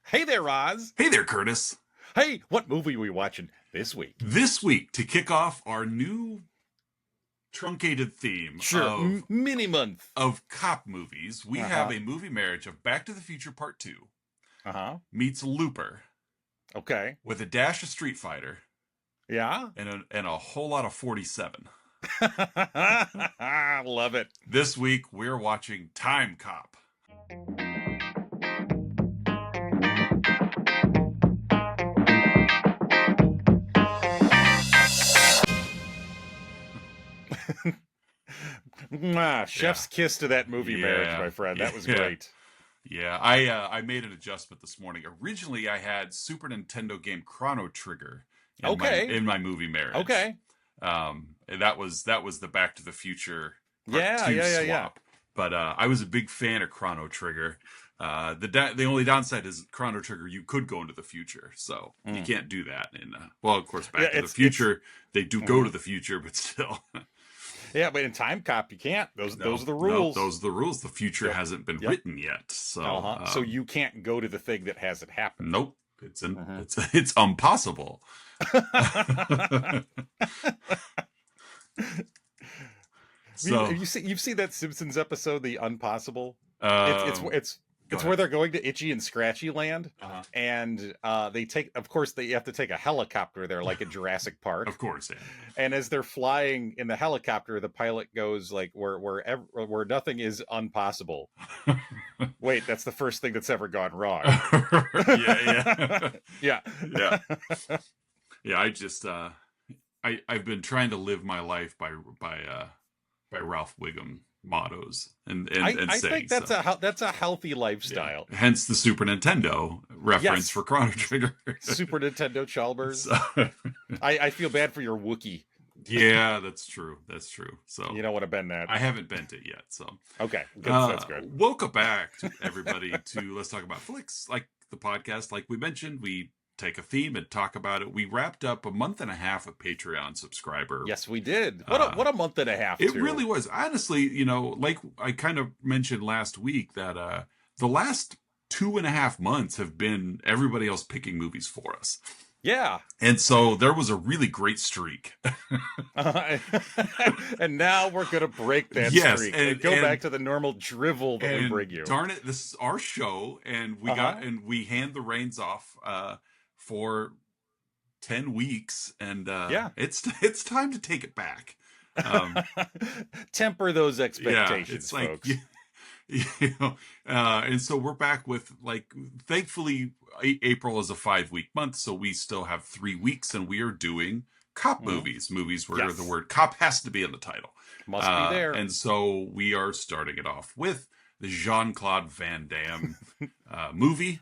Hey there, Roz. Hey there, Curtis. Hey, what movie are we watching this week? This week, to kick off our new truncated theme Sure, mini month. of cop movies, we have a movie marriage of Back to the Future Part 2 meets Looper Okay. with a dash of Street Fighter Yeah? and a whole lot of 47. Love it. This week, we're watching Timecop. Chef's kiss to that movie marriage, my friend. That was great. Yeah, I made an adjustment this morning. Originally, I had Super Nintendo game Chrono Trigger in my movie marriage. Okay. That was the Back to the Future Part 2 swap. But I was a big fan of Chrono Trigger. The only downside is Chrono Trigger, you could go into the future, so you can't do that. And of course, Back to the Future, they do go to the future, but still. Yeah, but in Timecop, you can't. Those are the rules. No, those are the rules. The future hasn't been written yet, so so you can't go to the thing that hasn't happened. Nope, it's impossible. So you've seen that Simpsons episode, The Unpossible? It's where they're going to Itchy and Scratchy Land, and they have to take a helicopter there, like in Jurassic Park. Of course, yeah. And as they're flying in the helicopter, the pilot goes like, "Where nothing is impossible." Wait, that's the first thing that's ever gone wrong. Yeah. I just I've been trying to live my life by Ralph Wiggum mottos and I think that's a healthy lifestyle. Yeah. Hence the Super Nintendo reference for Chrono Trigger. Super Nintendo Chalmers. So, I feel bad for your Wookiee. Yeah, that's true. So you don't want to bend that. I haven't bent it yet. So okay, that's good. Welcome back to everybody to Let's Talk About Flicks, like the podcast. Like we mentioned, we take a theme and talk about it. We wrapped up a month and a half of Patreon subscriber. Yes, we did. What a month and a half. It really was. Honestly, like I kind of mentioned last week that the last 2.5 months have been everybody else picking movies for us. Yeah. And so there was a really great streak. And now we're going to break that streak and go back to the normal drivel that we bring you. Darn it, this is our show, and we hand the reins off for 10 weeks, and it's time to take it back. Temper those expectations, folks. And so we're back with, like, thankfully April is a 5-week month, so we still have 3 weeks, and we are doing cop movies where the word cop has to be in the title. Must be there. And so we are starting it off with the Jean-Claude Van Damme movie.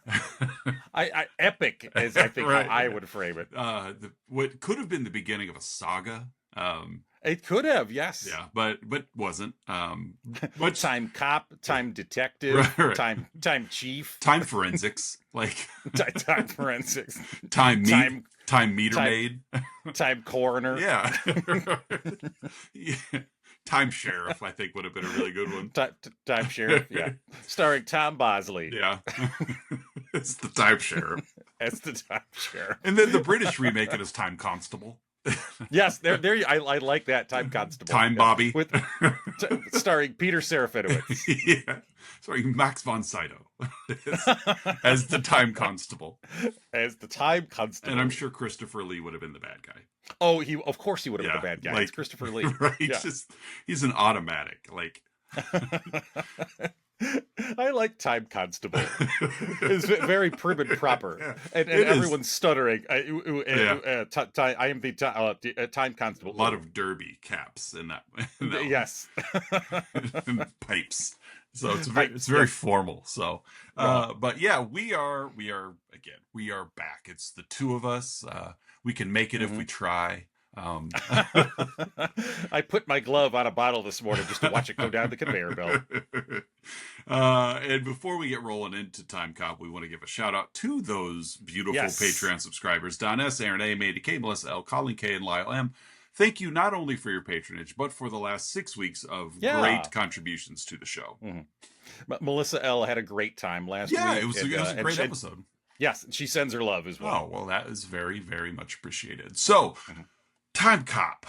Epic, as I think how I would frame it. What could have been the beginning of a saga. It could have, yes. Yeah, but wasn't. Time cop, time detective, time chief, time forensics, like time forensics, time meter maid, time coroner. Yeah. Time Sheriff, I think, would have been a really good one. Time Sheriff, yeah. Starring Tom Bosley. Yeah. It's the Time Sheriff. It's the Time Sheriff. And then the British remake it as Time Constable. Yes, there. I like that. Time Constable. Time Bobby. Starring Peter Serafinowicz. Yeah. Starring Max von Sydow as the Time Constable. As the Time Constable. And I'm sure Christopher Lee would have been the bad guy. Oh, of course he would have been the bad guy. It's Christopher Lee. Right. Yeah. He's an automatic. Like. I like Time Constable. It's very prim and proper, and everyone's stuttering. I am the Time Constable. A lot of derby caps in that yes, and pipes. So it's very formal. So, but yeah, we are back. It's the two of us. We can make it if we try. I put my glove on a bottle this morning just to watch it go down the conveyor belt. And before we get rolling into Timecop, we want to give a shout out to those beautiful Patreon subscribers: Don S, Aaron A, Mandy K, Melissa L, Colin K, and Lyle M. Thank you not only for your patronage, but for the last 6 weeks of great contributions to the show. Melissa L had a great time last week. Yeah, it was a great episode. Yes, she sends her love as well. Oh, well, that is very, very much appreciated. So, Timecop.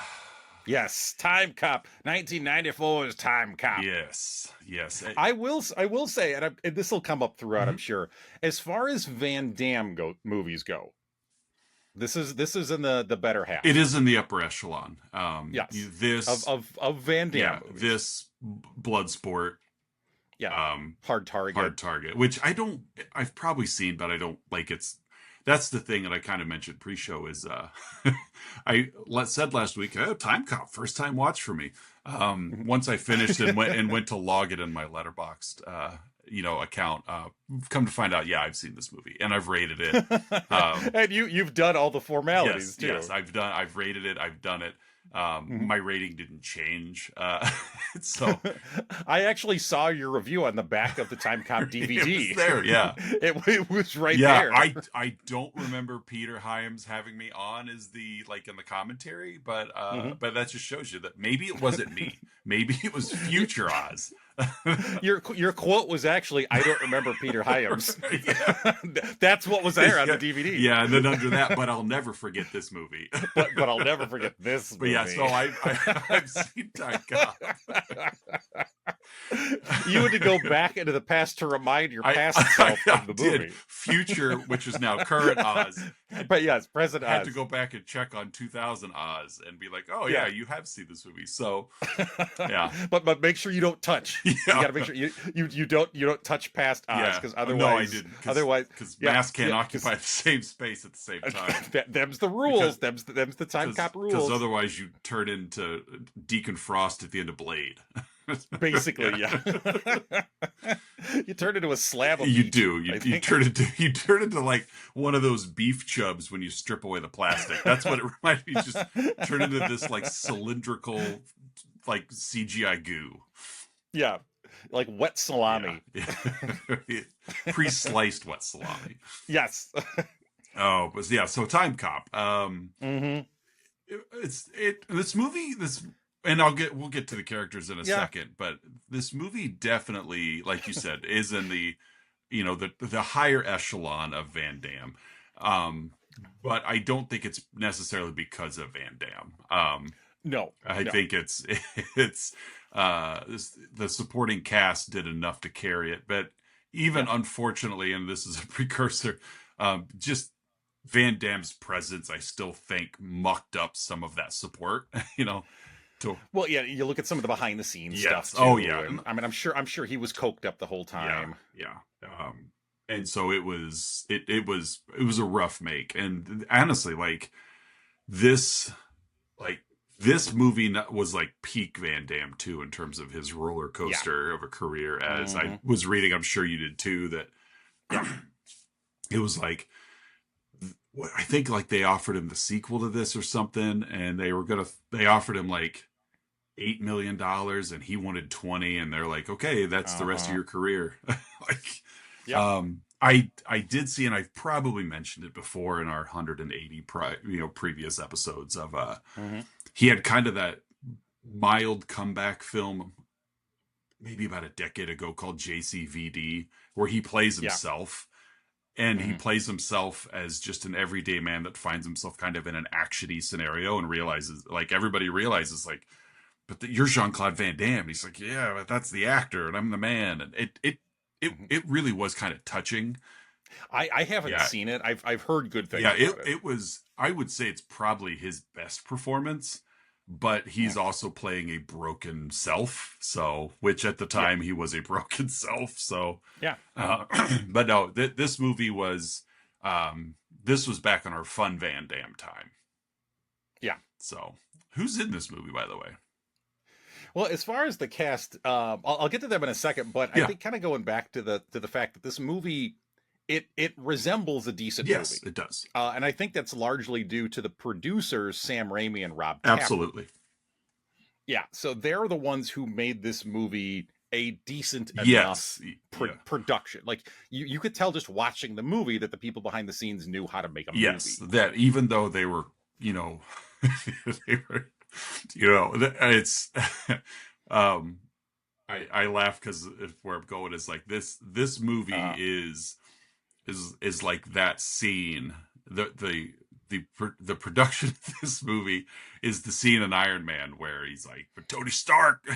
Yes, Timecop, 1994's Timecop. Yes. I will say, and this will come up throughout, I'm sure. As far as Van Damme movies go, this is in the better half. It is in the upper echelon. Yes, this of Van Damme movies. This Bloodsport. Yeah, Hard Target, which I've probably seen, but I don't like. That's the thing that I kind of mentioned pre-show is I said last week, Timecop, first time watch for me. Once I finished and went to log it in my Letterboxd account, come to find out, I've seen this movie and I've rated it. And you've done all the formalities too. Yes, I've rated it, I've done it. My rating didn't change. So I actually saw your review on the back of the Timecop DVD. It was there, yeah. it was right there. I don't remember Peter Hyams having me on as in the commentary, but that just shows you that maybe it wasn't me. Maybe it was future Oz. Your quote was actually, "I don't remember Peter Hyams." That's what was there on the DVD. Yeah, and then under that, but I'll never forget this movie. but I'll never forget this movie. But yeah, so I've seen Timecop. You had to go back into the past to remind your past self of the movie. Future, which is now current Oz. But yes, present Oz. I had to go back and check on 2000 Oz and be like, oh yeah, you have seen this movie. So yeah. But make sure you don't touch. Yeah. You gotta make sure you don't touch past Oz, because otherwise no, I didn't. Because masks can't occupy the same space at the same time. Them's the rules. Them's the Timecop rules. Because otherwise you turn into Deacon Frost at the end of Blade. Basically, yeah. You turn into a slab of meat. You do. You turn into like one of those beef chubs when you strip away the plastic. That's what it reminds me. Just turn into this like cylindrical, like CGI goo. Yeah, like wet salami. Yeah. Pre-sliced wet salami. Yes. Oh, but yeah. So Timecop. This movie. And we'll get to the characters in a second, but this movie definitely, like you said, is in the higher echelon of Van Damme. But I don't think it's necessarily because of Van Damme. No, I think it's the supporting cast did enough to carry it, but even unfortunately, and this is a precursor, just Van Damme's presence, I still think mucked up some of that support, Well, yeah, you look at some of the behind the scenes stuff too. Oh yeah. And, I mean, I'm sure he was coked up the whole time. Yeah. And so it was a rough make. And honestly, this movie was like peak Van Damme too, in terms of his roller coaster of a career. As I was reading, I'm sure you did too, that it was like, I think like they offered him the sequel to this or something, and they offered him like $8 million and he wanted 20, and they're like, okay, that's the rest of your career. I did see, and I've probably mentioned it before in our 180 previous episodes of he had kind of that mild comeback film maybe about a decade ago called JCVD, where he plays himself. And he plays himself as just an everyday man that finds himself kind of in an action-y scenario and realizes, like, everybody realizes, like, but you're Jean-Claude Van Damme. He's like, yeah, but that's the actor and I'm the man. And it really was kind of touching. I haven't seen it. I've heard good things. Yeah, about it was, I would say it's probably his best performance, but he's also playing a broken self. So, which at the time he was a broken self. So, but no, this movie was, this was back on our fun Van Damme time. Yeah. So, who's in this movie, by the way? Well, as far as the cast, I'll get to them in a second, but I think kind of going back to the fact that this movie, it resembles a decent movie. Yes, it does. And I think that's largely due to the producers, Sam Raimi and Rob Tapper. Absolutely. Yeah, so they're the ones who made this movie a decent enough production. Like, you could tell just watching the movie that the people behind the scenes knew how to make a movie. Yes, that even though they were, it's I laugh because where I'm going is like this movie is is like that scene. The production of this movie is the scene in Iron Man where he's like, "But Tony Stark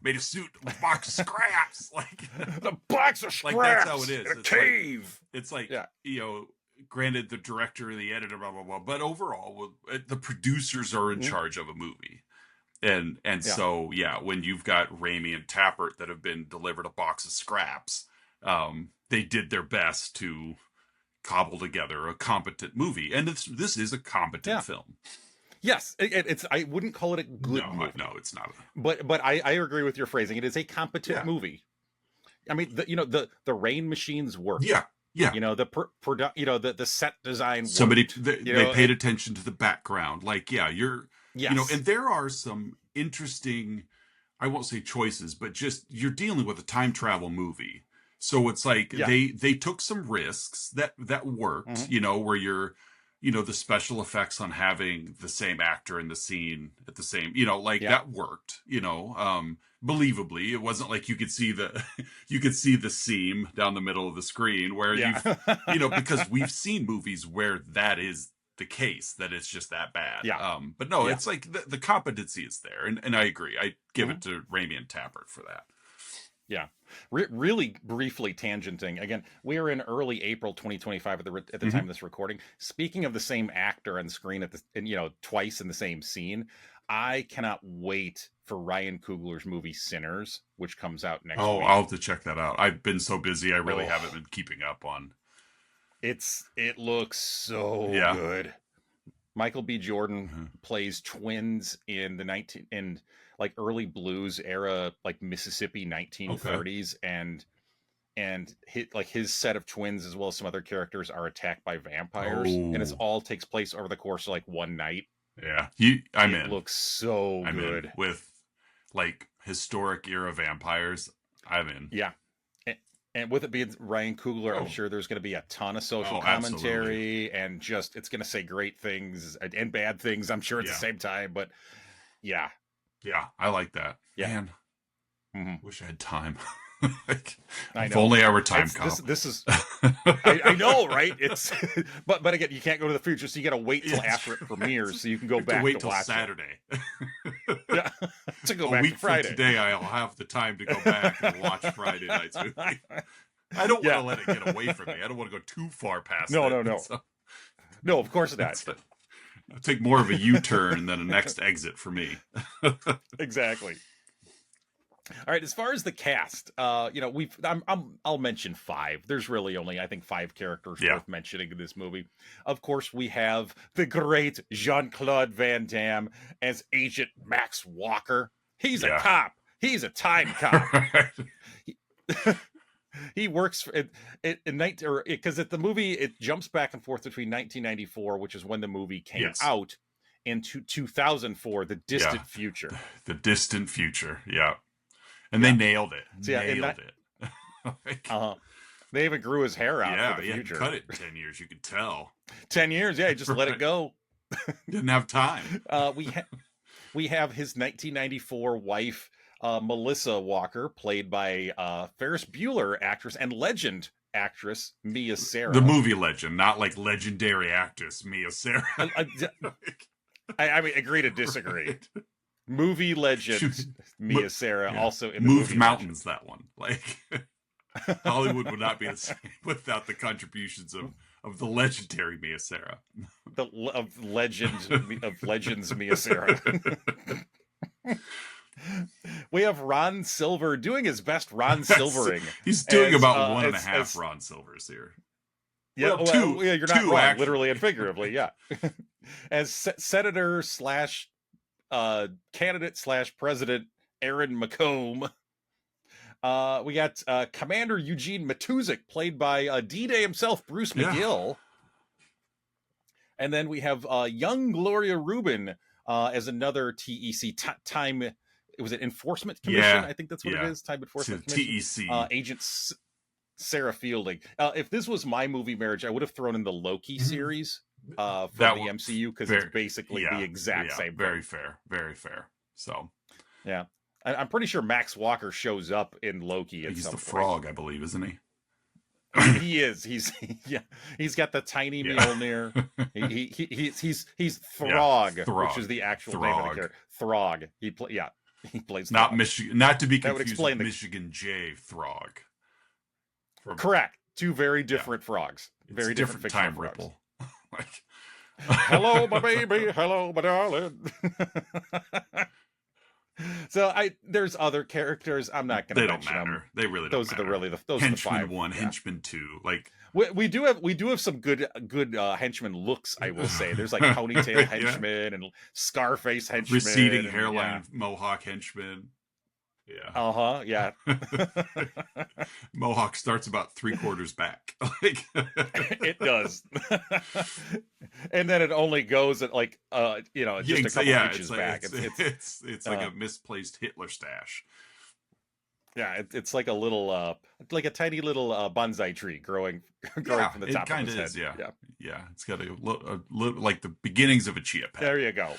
made a suit with a box of scraps." Like the box of scraps. Like that's how it is. In a cave. It's like you know, granted the director, the editor, blah blah blah, but overall, the producers are in charge of a movie. And so when you've got Raimi and Tappert that have been delivered a box of scraps, they did their best to cobble together a competent movie, and this is a competent film. Yes, it's. I wouldn't call it a good movie. No, it's not. But I agree with your phrasing. It is a competent movie. I mean, the rain machines work. Yeah. You know, the set design. Somebody they paid attention to the background. Like, you're. Yes. You know, and there are some interesting, I won't say choices, but just you're dealing with a time travel movie. So it's like they took some risks that worked, you know, where you're, you know, the special effects on having the same actor in the scene at the same, you know, like that worked, you know, believably. It wasn't like you could see the seam down the middle of the screen where you know, because we've seen movies where that is the case, that it's just that bad. But no, it's like the competency is there, and I agree. I give it to Raimi and Tappert for that. Yeah. Really briefly tangenting again, we are in early April 2025 at the time of this recording. Speaking of the same actor on screen twice in the same scene, I cannot wait for Ryan Coogler's movie Sinners, which comes out next week. I'll have to check that out. I've been so busy, I really haven't been keeping up on. It looks so good. Michael B. Jordan plays twins in the early blues era, like Mississippi 1930s, and his set of twins as well as some other characters are attacked by vampires, and it all takes place over the course of like one night. Yeah, it looks so good. In. With like historic era vampires, I'm in. Yeah. And with it being Ryan Coogler, I'm sure there's going to be a ton of social commentary, and just it's going to say great things and bad things, I'm sure, at the same time. But yeah, I like that. Yeah, man, wish I had time. I know. If only I were Timecop. This is I know, right? It's but again, you can't go to the future, so you got to wait till after it premieres, so you can go back wait to till watch Saturday. To go back to Friday. From today, I'll have the time to go back and watch Friday night's movie. I don't want to let it get away from me. I don't want to go too far past. No. So, no, of course not. It'll take more of a U-turn than a next exit for me. Exactly. All right, as far as the cast, I'll mention 5. There's really only, I think, 5 characters worth mentioning in this movie. Of course, we have the great Jean-Claude Van Damme as Agent Max Walker. He's a cop. He's a time cop. He works because at the movie it jumps back and forth between 1994, which is when the movie came out, and 2004, the distant future. The distant future, and they nailed it. Nailed it. They even grew his hair out for the future. Cut it in 10 years. You could tell. 10 years, he just let it go. Didn't have time. We have his 1994 wife, Melissa Walker, played by Ferris Bueller actress and legend actress Mia Sara. The movie legend, not like legendary actress Mia Sara. I mean, agree to disagree. Movie legend Mia Sara, also in the moved movie mountains. Legend. That one, like Hollywood would not be the same without the contributions of the legendary Mia Sara. Of legends Mia Sara. We have Ron Silver doing his best Ron Silvering. He's doing about 1.5 Ron Silvers here. Yeah, well, two. You're not wrong, actually. Literally and figuratively. Yeah, as senator / candidate / president Aaron McComb. We got Commander Eugene Matuzik, played by D-Day himself, Bruce McGill. And then we have young Gloria Rubin as another TEC time. It was an Enforcement Commission. I think that's what it is. Time Enforcement Commission. TEC. Agent Sarah Fielding. If this was my movie marriage, I would have thrown in the Loki series from the MCU, because it's basically the exact same. Very fair. Very fair. So, yeah. I'm pretty sure Max Walker shows up in Loki. He's the frog, I believe, isn't he? He is. He's yeah. He's got the tiny Mjolnir. He's Throg, which is the actual name of the character. Throg. He plays not Throg. Michigan, not to be That would confused explain with Michigan J Throg. Correct. Two very different frogs. Very different time frogs. ripple. Like, hello, my baby. Hello, my darling. So there's other characters. I'm not going to mention them. They don't matter. They really don't. Those matter. are those Henchman are the 5. 1, Henchman 2. Like we do have some good henchman looks. I will say there's like ponytail henchmen and Scarface henchmen, receding hairline mohawk henchmen. Yeah. Yeah. Mohawk starts about 3/4 back. Like it does. And then it only goes at like just a couple inches back. It's like a misplaced Hitler stash. Yeah, it's like a little like a tiny little bonsai tree growing from the top of his head. Yeah. It's got a little like the beginnings of a chia pet. There you go.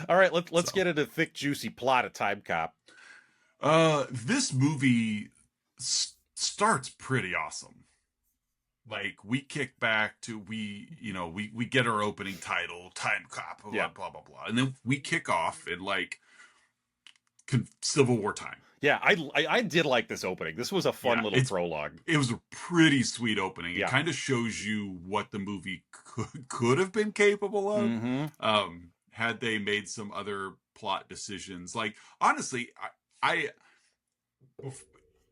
All right, let's get into thick, juicy plot of Timecop. This movie starts pretty awesome. Like we kick back to we get our opening title, Timecop, blah blah blah, and then we kick off in like Civil War time. Yeah, I did like this opening. This was a fun little prologue. It was a pretty sweet opening. It kind of shows you what the movie could have been capable of, had they made some other plot decisions. Like honestly,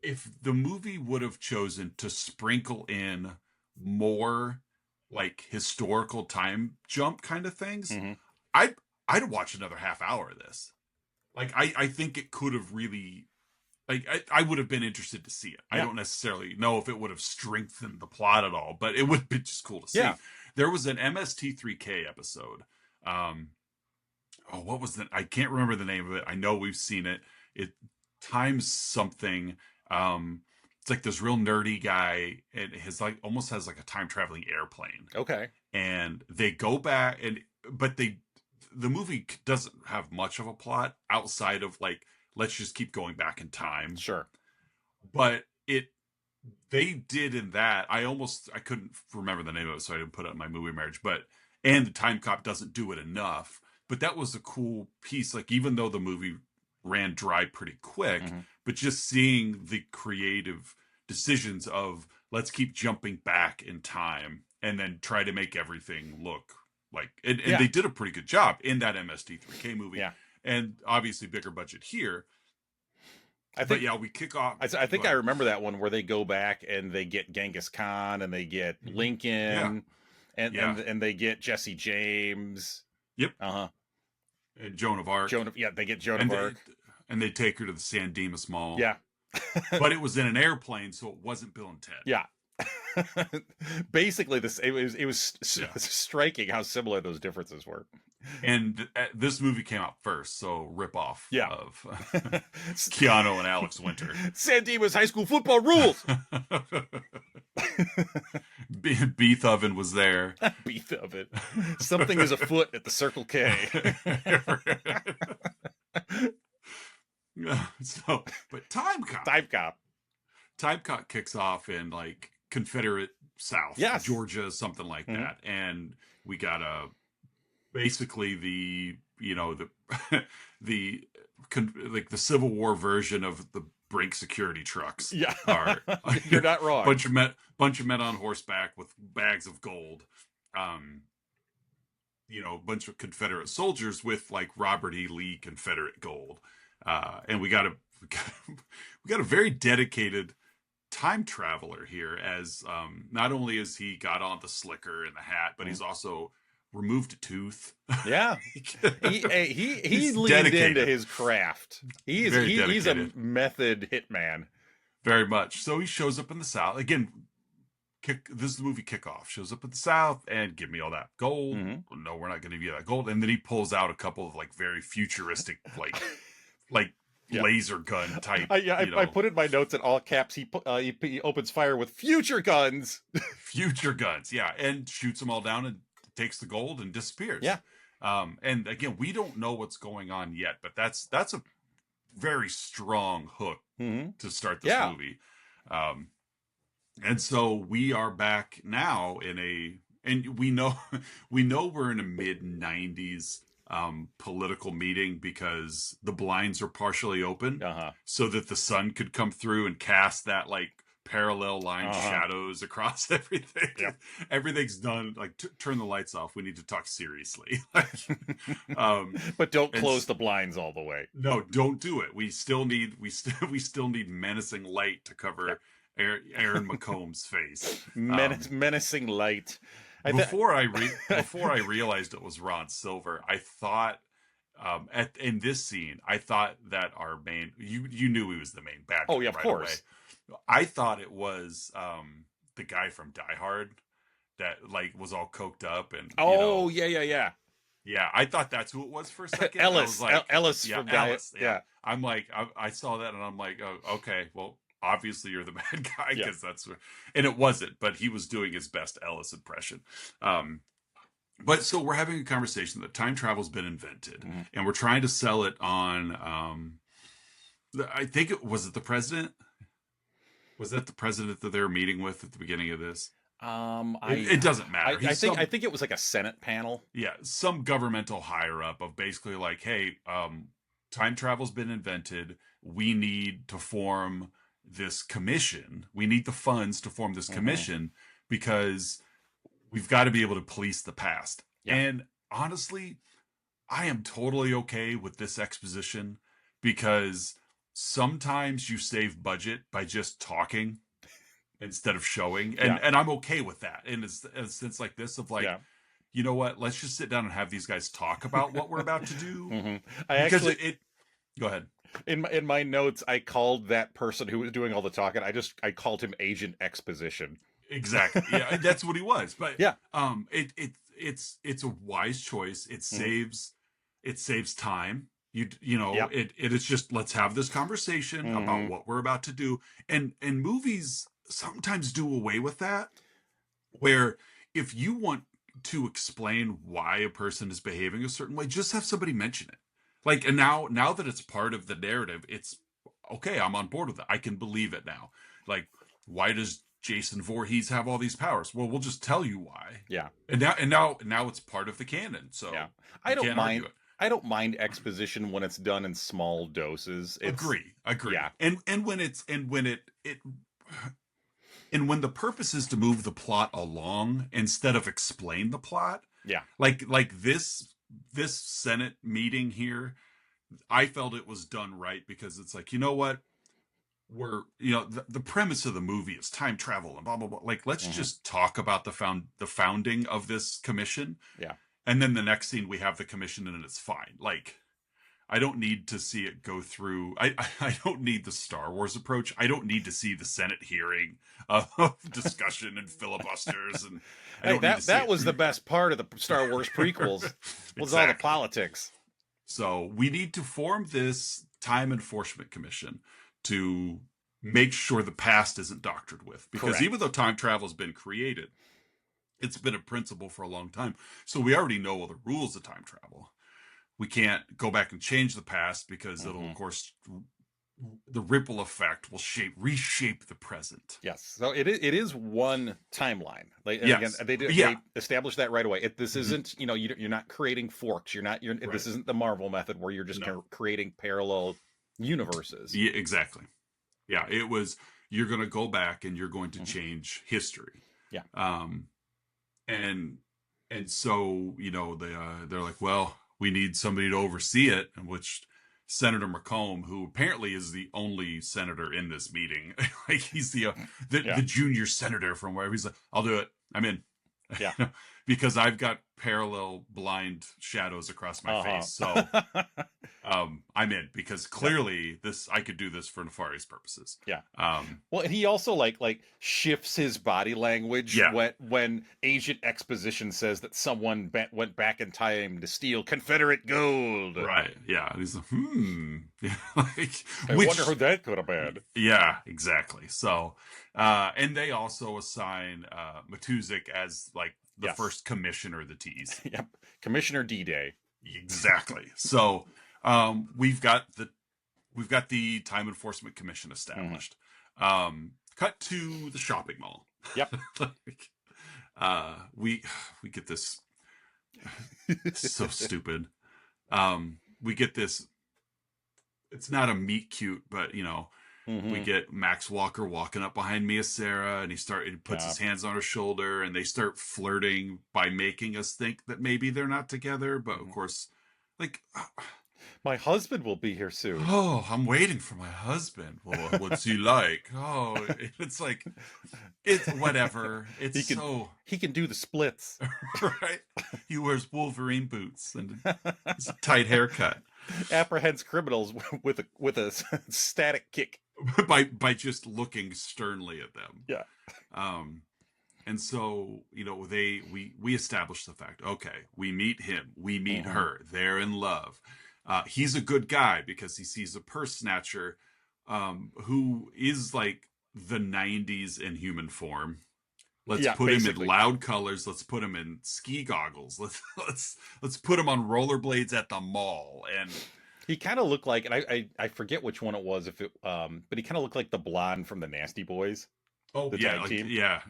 if the movie would have chosen to sprinkle in more like historical time jump kind of things, I'd watch another half hour of this. Like I think it could have really, like I would have been interested to see it. I don't necessarily know if it would have strengthened the plot at all, but it would have been just cool to see. There was an MST3K episode. What was that? I can't remember the name of it. I know we've seen it. It times something. It's like this real nerdy guy, and his like almost has like a time traveling airplane. Okay. And they go back, but the movie doesn't have much of a plot outside of like, let's just keep going back in time. Sure. But they did in that. I couldn't remember the name of it, so I didn't put it on my movie marriage. And the Timecop doesn't do it enough. But that was a cool piece. Like even though the movie ran dry pretty quick, but just seeing the creative decisions of let's keep jumping back in time and then try to make everything look like, and they did a pretty good job in that MST3K movie. Yeah. And obviously bigger budget here. We kick off. I think I remember that one where they go back and they get Genghis Khan and they get Lincoln and they get Jesse James. Yep. And Joan of Arc. They get Joan of Arc. And they take her to the San Dimas Mall. Yeah. But it was in an airplane, so it wasn't Bill and Ted. Yeah. Basically, it was striking how similar those differences were. And this movie came out first, so rip off of Keanu and Alex Winter. San Dimas High School football rules. Beef Oven was there. Beef Oven. Something is afoot at the Circle K. But Timecop kicks off in like Confederate South, Georgia, something like that, and we got basically the the Civil War version of the Brink security trucks. Yeah, you're not wrong. Bunch of men on horseback with bags of gold. A bunch of Confederate soldiers with like Robert E. Lee Confederate gold. And we got a very dedicated time traveler here, as not only has he got on the slicker and the hat, but he's also removed a tooth. Yeah, he leaned into his craft. He's a method hitman. Very much. So he shows up in the South again. This is the movie Kickoff. Shows up in the South and give me all that gold. No, we're not going to give you that gold. And then he pulls out a couple of like very futuristic like laser gun type. I put in my notes in all caps. He opens fire with future guns. Future guns, yeah, and shoots them all down and takes the gold and disappears. Yeah. And again, we don't know what's going on yet, but that's a very strong hook to start this movie. And so we are back now and we know we're in a mid-90s political meeting because the blinds are partially open so that the sun could come through and cast that like parallel line shadows across everything. Yep. Everything's done. Like turn the lights off. We need to talk seriously. But don't close the blinds all the way. No, don't do it. We still need menacing light to cover Aaron McComb's face. Menacing light. Before I realized it was Ron Silver, I thought in this scene, I thought that our main you knew he was the main bad guy. Oh yeah, of course. Away. I thought it was the guy from Die Hard that like was all coked up and yeah. Yeah, I thought that's who it was for a second. Ellis, like, Ellis from Ellis. Yeah. I'm like, I saw that and I'm like, oh, okay, well, obviously you're the bad guy because that's what, and it wasn't, but he was doing his best Ellis impression. But so we're having a conversation that time travel's been invented, and we're trying to sell it on. I think it was the president. Was that the president that they were meeting with at the beginning of this? It doesn't matter. I think it was like a Senate panel. Yeah, some governmental higher up of basically like, hey, time travel's been invented. We need to form this commission. We need the funds to form this commission because we've got to be able to police the past. Yeah. And honestly, I am totally okay with this exposition because sometimes you save budget by just talking instead of showing, and I'm okay with that in a sense like this of like, you know what, let's just sit down and have these guys talk about what we're about to do. Go ahead. In my notes, I called that person who was doing all the talking, I called him Agent Exposition. Exactly. Yeah, that's what he was. But it's a wise choice. It saves time. You know, it is just, let's have this conversation about what we're about to do. And movies sometimes do away with that, where if you want to explain why a person is behaving a certain way, just have somebody mention it. Like, and now that it's part of the narrative, it's okay. I'm on board with it. I can believe it now. Like, why does Jason Voorhees have all these powers? Well, we'll just tell you why. Yeah. And now it's part of the canon. So I don't mind exposition when it's done in small doses. Agree. Yeah. And when the purpose is to move the plot along instead of explain the plot. Yeah. Like this Senate meeting here, I felt it was done right because it's like, you know what? The premise of the movie is time travel and blah, blah, blah. Like, let's just talk about the founding of this commission. Yeah. And then the next scene we have the commission and it's fine. Like, I don't need to see it go through. I don't need the Star Wars approach. I don't need to see the Senate hearing of discussion and filibusters. And that was the best part of the Star Wars prequels was all the politics. So we need to form this Time Enforcement Commission to make sure the past isn't doctored with. Because even though time travel has been created, it's been a principle for a long time. So we already know all the rules of time travel. We can't go back and change the past because it'll, of course, the ripple effect will reshape the present. Yes. So it is one timeline. Again, they established that right away. This isn't, you're not creating forks. This isn't the Marvel method where you're just creating parallel universes. Yeah, exactly. Yeah, it was, you're going to go back and you're going to change history. Yeah. And so, they're like, well, we need somebody to oversee it, which Senator McComb, who apparently is the only senator in this meeting, like he's the junior senator from wherever, he's like, I'll do it. I'm in. Yeah. Because I've got parallel blind shadows across my face. So I'm in, because clearly I could do this for nefarious purposes. Yeah. Well, and he also like shifts his body language when Agent Exposition says that someone went back in time to steal Confederate gold. Right. Yeah. And he's like, I wonder who that could have been. Yeah, exactly. So, and they also assign Matuzik as like the first commissioner of the T's. Yep. Commissioner D-Day. Exactly. So, we've got the Time Enforcement Commission established. cut to the shopping mall. Yep. We get this. It's so stupid. We get this. It's not a meet cute, but we get Max Walker walking up behind Mia Sara, and he puts his hands on her shoulder, and they start flirting by making us think that maybe they're not together. But of course, like, my husband will be here soon. Oh, I'm waiting for my husband. Well, what's he like? Oh, it's like, it's whatever. He can do the splits, right? He wears Wolverine boots and a tight haircut. Apprehends criminals with a static kick by just looking sternly at them. Yeah. And so, we establish the fact, okay, we meet him, we meet her, they're in love. He's a good guy because he sees a purse snatcher who is like the 90s in human form. Let's put him in loud colors. Let's put him in ski goggles. Let's put him on rollerblades at the mall. And he kind of looked like, and I forget which one it was, but he kind of looked like the blonde from the Nasty Boys. Oh, the tag team. Yeah.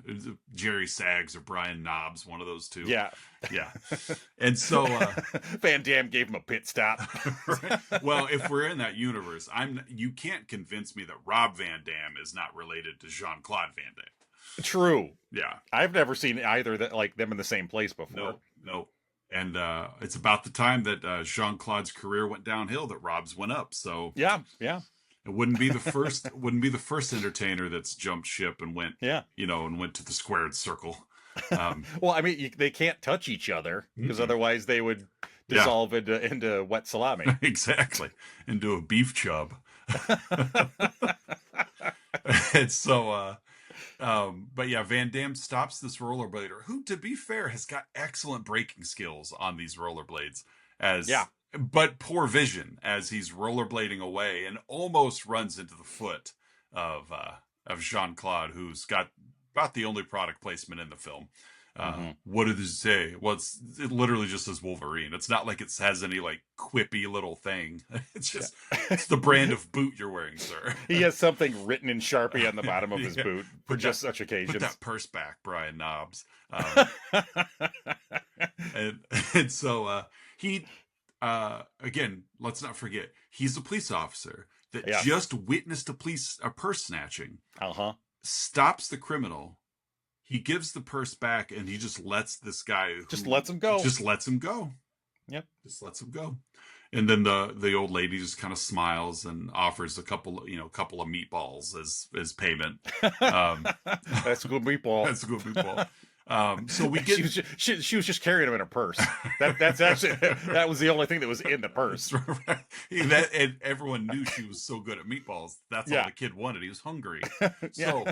Jerry Saggs or Brian Knobs, one of those two. Yeah. Yeah. And so Van Damme gave him a pit stop. Right? Well, if we're in that universe, you can't convince me that Rob Van Dam is not related to Jean-Claude Van Damme. True. Yeah. I've never seen either like them in the same place before. No. And it's about the time that Jean-Claude's career went downhill that Rob's went up. So yeah. It wouldn't be the first entertainer that's jumped ship and went, and went to the squared circle. Well, I mean, they can't touch each other because otherwise they would dissolve into wet salami. Exactly, into a beef chub. And so, but yeah, Van Damme stops this rollerblader, who, to be fair, has got excellent braking skills on these rollerblades. But poor vision as he's rollerblading away and almost runs into the foot of Jean-Claude, who's got about the only product placement in the film. What did it say? Well, it literally just says Wolverine. It's not like it has any like quippy little thing. It's just it's the brand of boot you're wearing, sir. He has something written in Sharpie on the bottom of his boot for just such occasions. Put that purse back, Brian Knobs. And so he. Again, let's not forget, he's a police officer that just witnessed a purse snatching. Stops the criminal. He gives the purse back, and he just lets this guy lets him go. Just lets him go. Yep. Just lets him go. And then the old lady just kind of smiles and offers a couple of meatballs as payment. That's a good meatball. That's a good meatball. So we get she was just carrying him in her purse. That's actually that was the only thing that was in the purse. And everyone knew she was so good at meatballs. That's all the kid wanted. He was hungry. So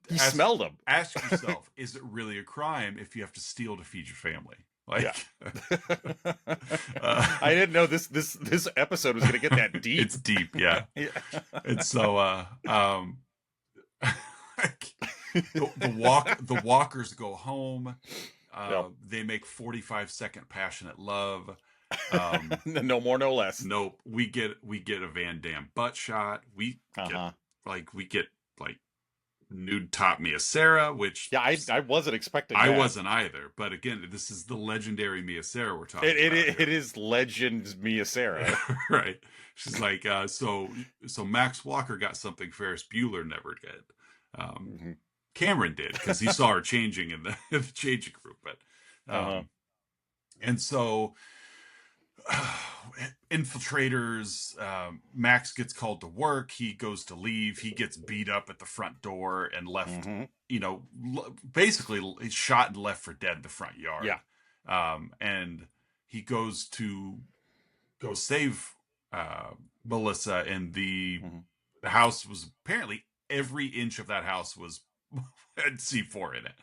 he smelled them. Ask yourself: is it really a crime if you have to steal to feed your family? I didn't know this episode was going to get that deep. It's deep, yeah. And so the walkers go home. They make 45-second passionate love. No more, no less. Nope. We get a Van Damme butt shot. We get nude top Mia Sara, which I wasn't expecting. I wasn't either. But again, this is the legendary Mia Sara we're talking about. It is legend Mia Sara, right? She's like, so Max Walker got something Ferris Bueller never did. Cameron did because he saw her changing in the changing group, but and so infiltrators. Max gets called to work. He goes to leave. He gets beat up at the front door and left. Basically shot and left for dead in the front yard. And he goes to go save Melissa, and the house was apparently every inch of that house had C4 in it.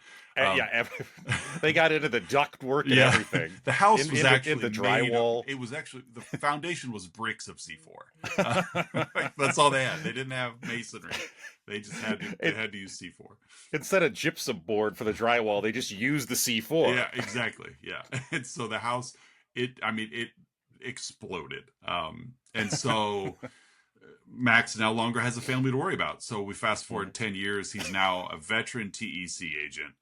They got into the ductwork and everything. The house was actually in the drywall. It was actually the foundation was bricks of C4. That's all they had. They didn't have masonry. They just had to use C4 instead of gypsum board for the drywall. They just used the C4. Yeah, exactly. Yeah, and so the house, it exploded. And so Max no longer has a family to worry about. So we fast forward 10 years. He's now a veteran TEC agent.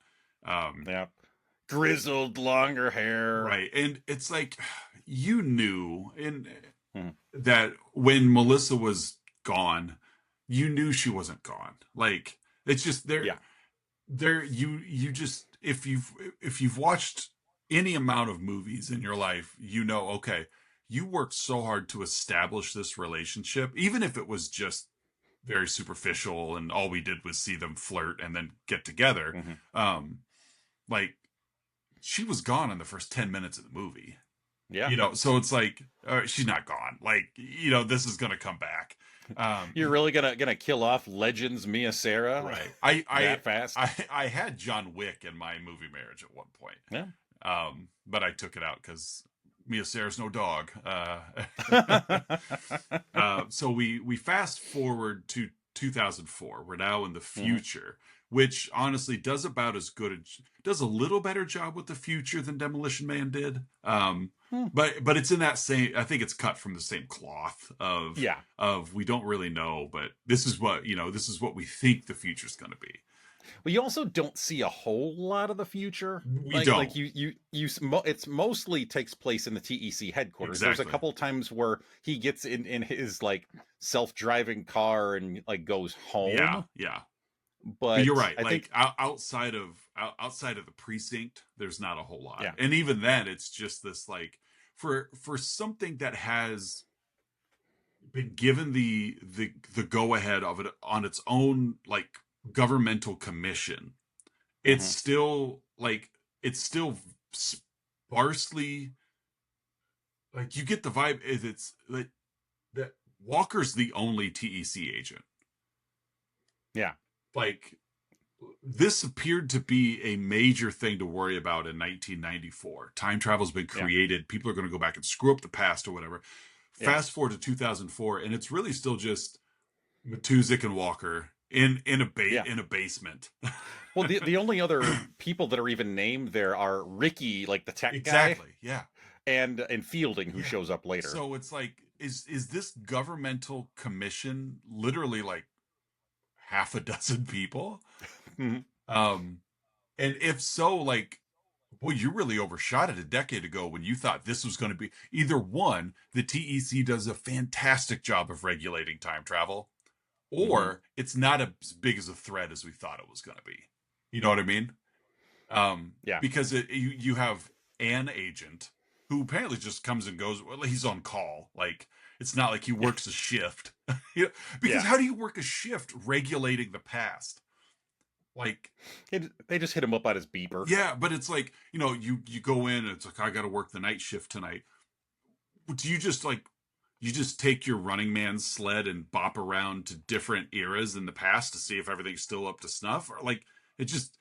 Yep. Grizzled, longer hair. Right. And it's like, you knew that when Melissa was gone, you knew she wasn't gone. Like, it's just there. Yeah. You just, if you've watched any amount of movies in your life, you know, okay, you worked so hard to establish this relationship, even if it was just very superficial and all we did was see them flirt and then get together. Like, she was gone in the first 10 minutes of the movie. Yeah. You know, so it's like, she's not gone. Like, you know, this is going to come back. You're really gonna kill off Legends Mia Sara, right? That fast? I had John Wick in my movie marriage at one point. Yeah. But I took it out because Mia Sara's no dog. So we fast forward to 2004. We're now in the future, which honestly does about as good does a little better job with the future than Demolition Man did. But it's in that same, I think it's cut from the same cloth of we don't really know, but this is what we think the future's going to be. Well, you also don't see a whole lot of the future. We don't. Like it's mostly takes place in the TEC headquarters. Exactly. There's a couple times where he gets in his like self-driving car and like goes home. Yeah. But you're right. I think outside of the precinct, there's not a whole lot. Yeah. And even then, it's just this like for something that has been given the go ahead of it on its own like governmental commission. It's still sparsely, like, you get the vibe it's like that Walker's the only TEC agent. Yeah. Like, this appeared to be a major thing to worry about in 1994. Time travel's been created. Yeah. People are going to go back and screw up the past or whatever. Yeah. Fast forward to 2004, and it's really still just Matuzik and Walker in a basement. Well, the only other people that are even named there are Ricky, like the tech guy. Exactly, yeah. And Fielding, who shows up later. So it's like, is this governmental commission literally like half a dozen people? And if so, like, boy, you really overshot it a decade ago when you thought this was going to be either one, the TEC does a fantastic job of regulating time travel, or it's not as big as a threat as we thought it was going to be. You know what I mean? Yeah. Because you have an agent who apparently just comes and goes. Well, he's on call. Like, it's not like he works a shift. Because how do you work a shift regulating the past? Like, they just hit him up on his beeper. Yeah, but it's like, you go in and it's like, I got to work the night shift tonight. Do you just take your Running Man sled and bop around to different eras in the past to see if everything's still up to snuff? Or like, it is,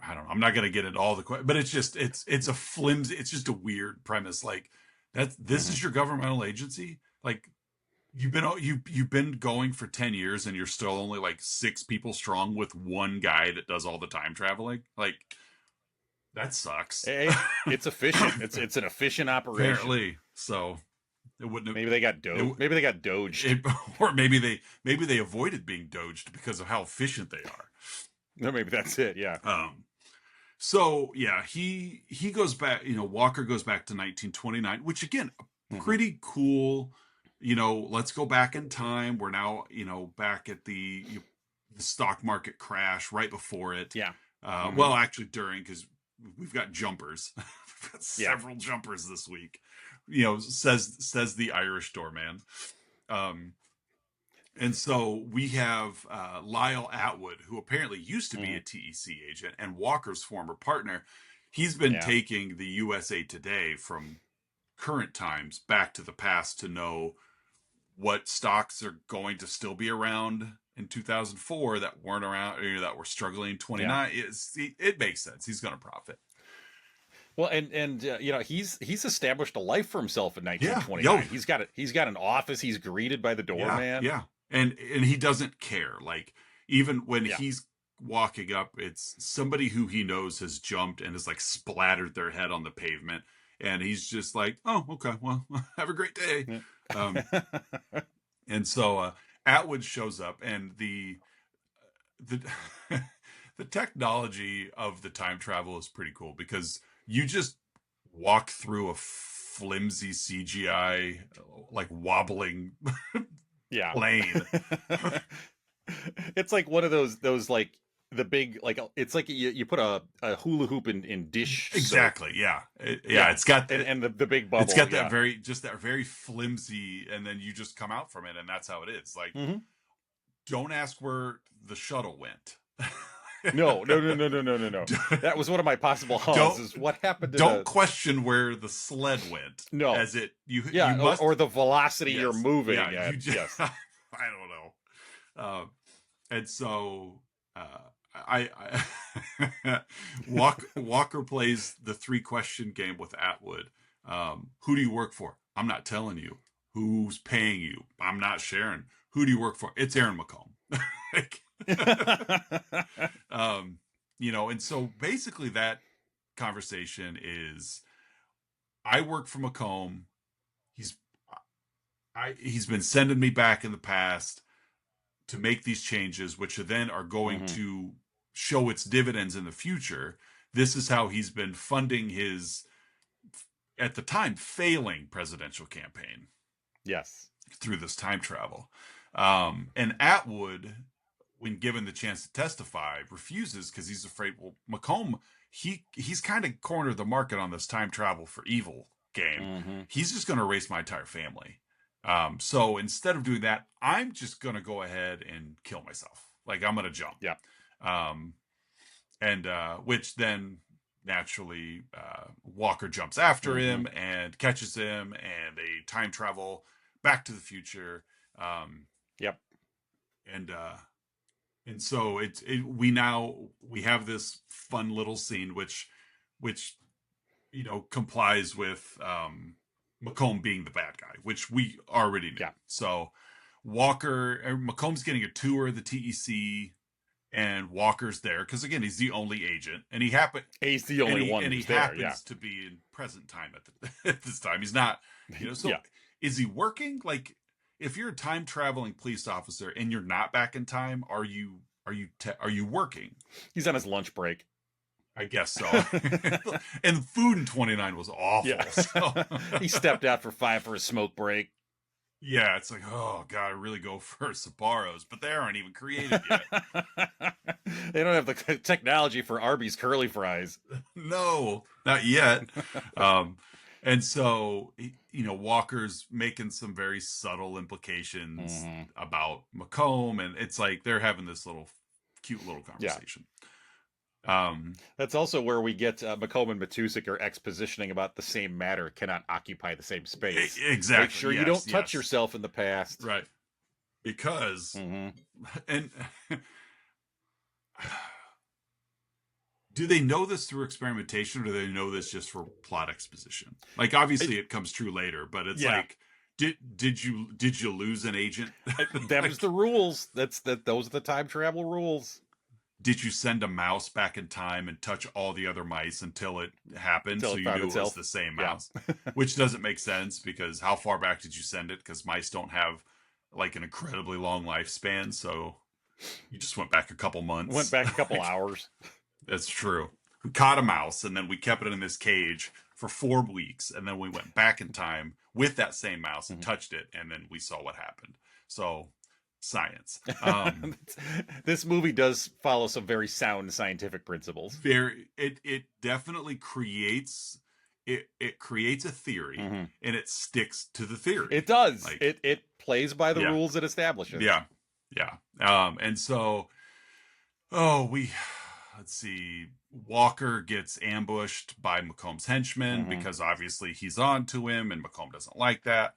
I don't know. I'm not going to get into all the questions, but it's just, it's a flimsy, it's just a weird premise. Like, this is your governmental agency. Like, you've been going for 10 years and you're still only like 6 people strong with one guy that does all the time traveling. Like, that sucks. Hey, it's efficient. It's an efficient operation. Apparently. So it wouldn't have, maybe they got doged. Or maybe they avoided being doged because of how efficient they are. No, maybe that's it. Yeah. So yeah, he goes back, Walker goes back to 1929, which again, pretty cool. Let's go back in time. We're now, back at the stock market crash right before it. Yeah. Well, actually during, because we've got jumpers. We've got several jumpers this week. Says the Irish doorman. And so we have Lyle Atwood, who apparently used to be a TEC agent and Walker's former partner. He's been taking the USA Today from current times back to the past to know what stocks are going to still be around in 2004 that weren't around, that were struggling in 29. It makes sense. He's going to profit. Well, and he's established a life for himself in 1929. He's got an office. He's greeted by the doorman. Yeah. And he doesn't care. Like, even when he's walking up, it's somebody who he knows has jumped and has like splattered their head on the pavement. And he's just like, oh, okay, well, have a great day. And so Atwood shows up, and the the technology of the time travel is pretty cool, because you just walk through a flimsy CGI like wobbling plane. It's like one of those like the big, like, it's like you put a hula hoop in dish exactly soap. It's got and the big bubble, it's got that very flimsy, and then you just come out from it, and that's how it is. Like, don't ask where the shuttle went. No. That was one of my possible huns, is what happened to don't question where the sled went. No. As it you must, or the velocity you're moving yeah, at. Yes. I don't know. And so Walker plays the 3-question game with Atwood. Who do you work for? I'm not telling you. Who's paying you? I'm not sharing. Who do you work for? It's Aaron McComb. And so basically that conversation is, I work for McComb. He's been sending me back in the past to make these changes, which then are going to show its dividends in the future. This is how he's been funding his, at the time, failing presidential campaign. Yes. Through this time travel. And Atwood, when given the chance to testify, refuses, because he's afraid, well, McComb, he's kind of cornered the market on this time travel for evil game. He's just going to erase my entire family. So instead of doing that, I'm just going to go ahead and kill myself. Like, I'm going to jump. Yeah. Which then naturally Walker jumps after him and catches him, and they time travel back to the future. And so we have this fun little scene which complies with McComb being the bad guy, which we already knew. So McComb's getting a tour of the TEC, and Walker's there because, again, he's the only agent, and he's the only one, and he happens to be in present time at this time. He's not, is he working? Like, if you're a time traveling police officer and you're not back in time, are you working? He's on his lunch break. I guess so. And food in 29 was awful. Yeah. So. He stepped out for a smoke break. Yeah, it's like, oh God, I really go for Sbarros, but they aren't even created yet. They don't have the technology for Arby's curly fries. No, not yet. And so, Walker's making some very subtle implications about McComb, and it's like they're having this cute little conversation. That's also where we get McComb and Matusik are expositioning about the same matter cannot occupy the same space. Exactly. Make sure you don't touch yourself in the past. Right. Because, and do they know this through experimentation, or do they know this just for plot exposition? Like, obviously it comes true later, but it's like, did you lose an agent? Them's the rules. Those are the time travel rules. Did you send a mouse back in time and touch all the other mice until it happened, so you knew it was the same mouse? Which doesn't make sense, because how far back did you send it? Because mice don't have like an incredibly long lifespan, so you just went back a couple months. Went back a couple hours. That's true. We caught a mouse, and then we kept it in this cage for 4 weeks, and then we went back in time with that same mouse and touched it, and then we saw what happened. So, science. This movie does follow some very sound scientific principles. It definitely creates it creates a theory, and it sticks to the theory. It does. Like, it plays by the rules it establishes. And so, let's see. Walker gets ambushed by McComb's henchmen because obviously he's on to him, and McComb doesn't like that.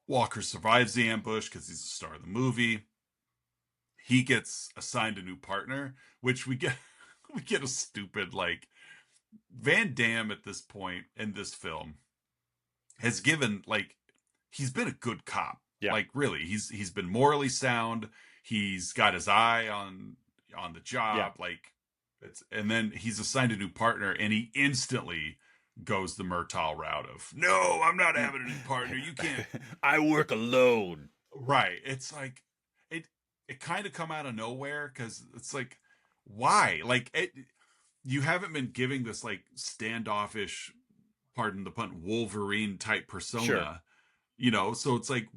Walker survives the ambush because he's the star of the movie. He gets assigned a new partner, which we get a stupid, like, Van Damme at this point in this film has given, like, he's been a good cop. Yeah. Like, really, he's been morally sound. He's got his eye on the job. Yeah. Like, and then he's assigned a new partner, and he instantly goes the Murtaugh route of, no, I'm not having a new partner. You can't. I work alone. Right. It's like, it kind of come out of nowhere, because it's like, why? Like, you haven't been giving this like standoffish, pardon the pun, Wolverine type persona, Sure. you know? So it's like,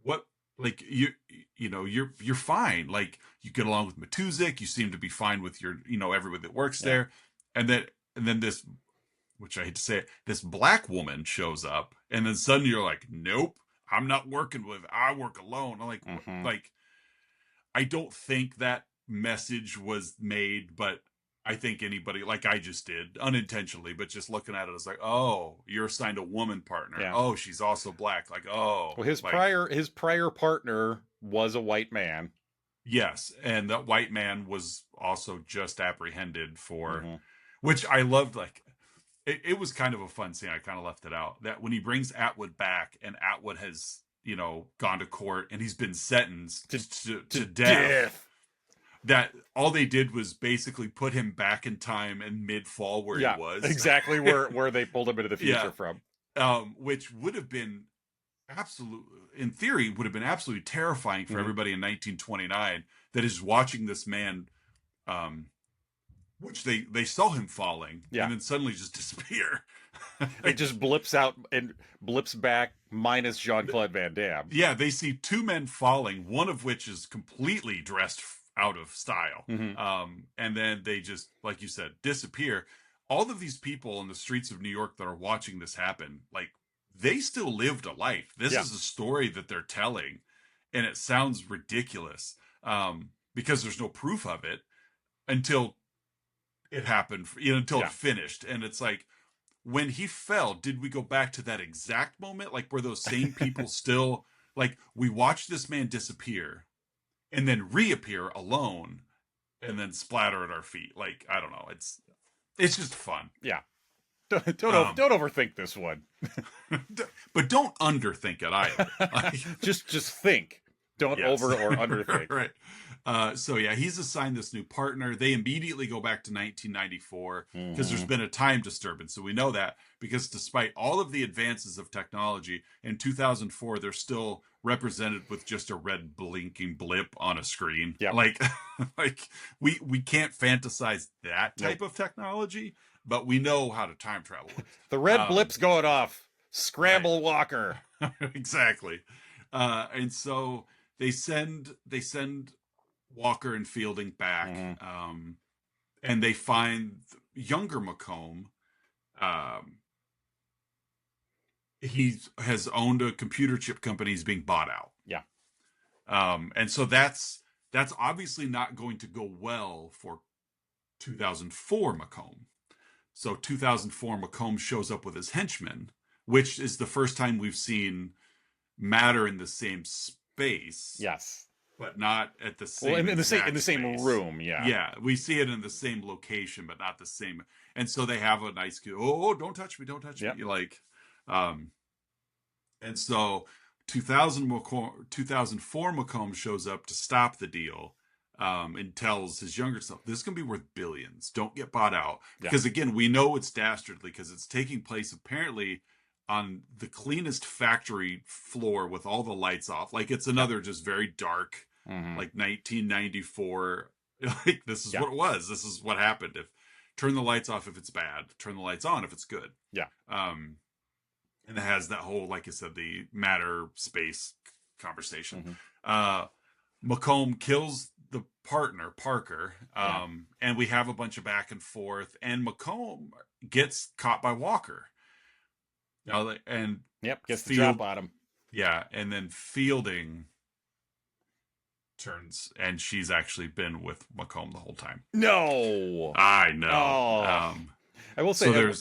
what, like you're fine. Like, you get along with Matuzik. You seem to be fine with your, everyone that works there. And then this, which I hate to say it, this black woman shows up, and then suddenly you're like, nope, I'm not working with, I work alone. I'm like, like, I don't think that message was made, but I think anybody, like I just did, unintentionally, but just looking at it, as like, oh, you're assigned a woman partner. Yeah. Oh, she's also black. Like, oh. Well, his prior partner was a white man. Yes, and that white man was also just apprehended for, which I loved. Like, it was kind of a fun scene. I kind of left it out. That when he brings Atwood back, and Atwood has, gone to court, and he's been sentenced to death. That all they did was basically put him back in time in mid-fall where he was. Exactly where they pulled him into the future from. Which would have been in theory, would have been absolutely terrifying for everybody in 1929 that is watching this man, which they saw him falling, and then suddenly just disappear. It just blips out and blips back, minus Jean-Claude Van Damme. Yeah, they see two men falling, one of which is completely dressed out of style. And then they just, like you said, disappear. All of these people in the streets of New York that are watching this happen, like, they still lived a life. This is a story that they're telling, and it sounds ridiculous, because there's no proof of it until it happened, until it finished. And it's like, when he fell, did we go back to that exact moment? Like, were those same people still, like, we watched this man disappear and then reappear alone and then splatter at our feet? Like, I don't know. It's just fun. Yeah. Don't overthink this one. But don't underthink it either. Like, just think. Don't over or underthink. Right. So yeah, he's assigned this new partner. They immediately go back to 1994 because there's been a time disturbance. So we know that, because despite all of the advances of technology, in 2004 they're still represented with just a red blinking blip on a screen. Yeah. Like we can't fantasize that type of technology, but we know how to time travel. The red blip's going off. Scramble, right. Walker. Exactly. And so they send Walker and Fielding back, and they find younger McComb. He has owned a computer chip company. He's being bought out. Yeah. And so that's obviously not going to go well for 2004 McComb. So 2004 McComb shows up with his henchmen, which is the first time we've seen matter in the same space. Yes. But not at the same. Well, in the same room, yeah. Yeah, we see it in the same location, but not the same. And so they have a nice, oh, don't touch me, me. Like, and so 2004 McComb shows up to stop the deal, and tells his younger self, this is going to be worth billions. Don't get bought out. Because again, we know it's dastardly because it's taking place apparently on the cleanest factory floor with all the lights off. Like, it's another just very dark, like 1994. Like, this is what it was. This is what happened. If turn the lights off if it's bad, turn the lights on if it's good. Yeah. And it has that whole, like I said, the matter space conversation. McComb kills the partner, Parker, and we have a bunch of back and forth, and McComb gets caught by Walker. And gets the drop on him. Yeah, and then Fielding turns, and she's actually been with McComb the whole time. No, I know. Oh. I will say, so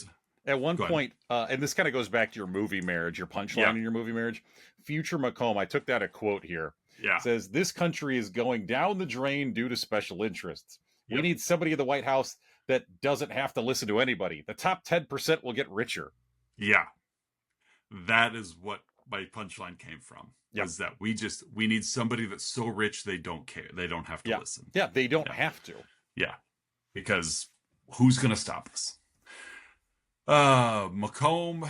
at one point, and this kind of goes back to your movie marriage, your punchline in your movie marriage. Future McComb, I took that a quote here. Yeah, says, "This country is going down the drain due to special interests. We need somebody in the White House that doesn't have to listen to anybody. The top 10% will get richer." Yeah. That is what my punchline came from. Was that we need somebody that's so rich they don't care. They don't have to listen. Yeah, they don't have to. Yeah. Because who's going to stop us? Macomb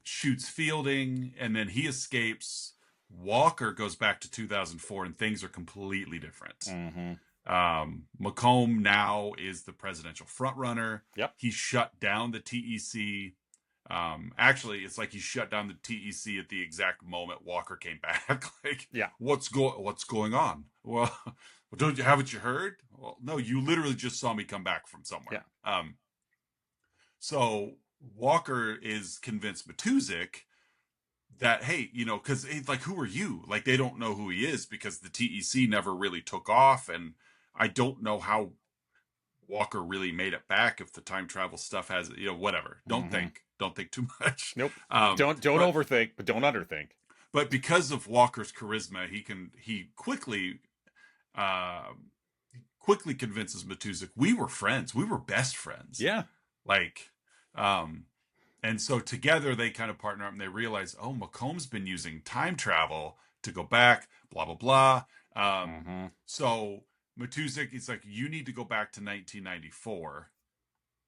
shoots Fielding, and then he escapes. Walker goes back to 2004, and things are completely different. Mm-hmm. Macomb now is the presidential frontrunner. Yep. He shut down the TEC. Actually, it's like he shut down the TEC at the exact moment Walker came back. Like, yeah, what's going on? Well, haven't you heard? Well, no, you literally just saw me come back from somewhere. Yeah. So Walker is convinced Matuzik that, hey, because it's like, who are you? Like, they don't know who he is because the TEC never really took off, and I don't know how Walker really made it back if the time travel stuff has, whatever. Don't think too much. Nope. Don't overthink, but don't underthink. But because of Walker's charisma, he quickly convinces Matuzik, we were friends. We were best friends. Yeah. Like, and so together they kind of partner up, and they realize, oh, Macomb's been using time travel to go back, blah, blah, blah. So Matuzik, he's like, you need to go back to 1994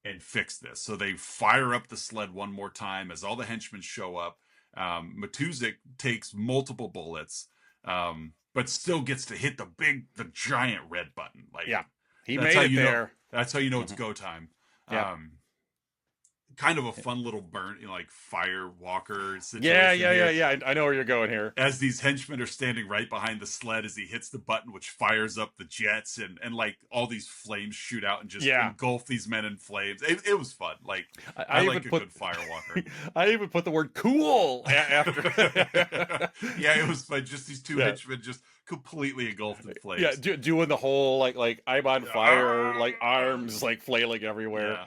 and fix this. So they fire up the sled one more time as all the henchmen show up. Matuzik takes multiple bullets, but still gets to hit the giant red button. Like, yeah, he made it there. That's how you know it's go time. Yeah. Kind of a fun little burn, like fire walker situation. Yeah. I know where you're going here. As these henchmen are standing right behind the sled as he hits the button, which fires up the jets, and like all these flames shoot out and just engulf these men in flames. It was fun. Like, I like a good fire walker. I even put the word "cool" after. Yeah, it was fun. Just these two henchmen just completely engulfed in flames. Yeah, doing the whole like I'm on fire, like arms like flailing everywhere. Yeah.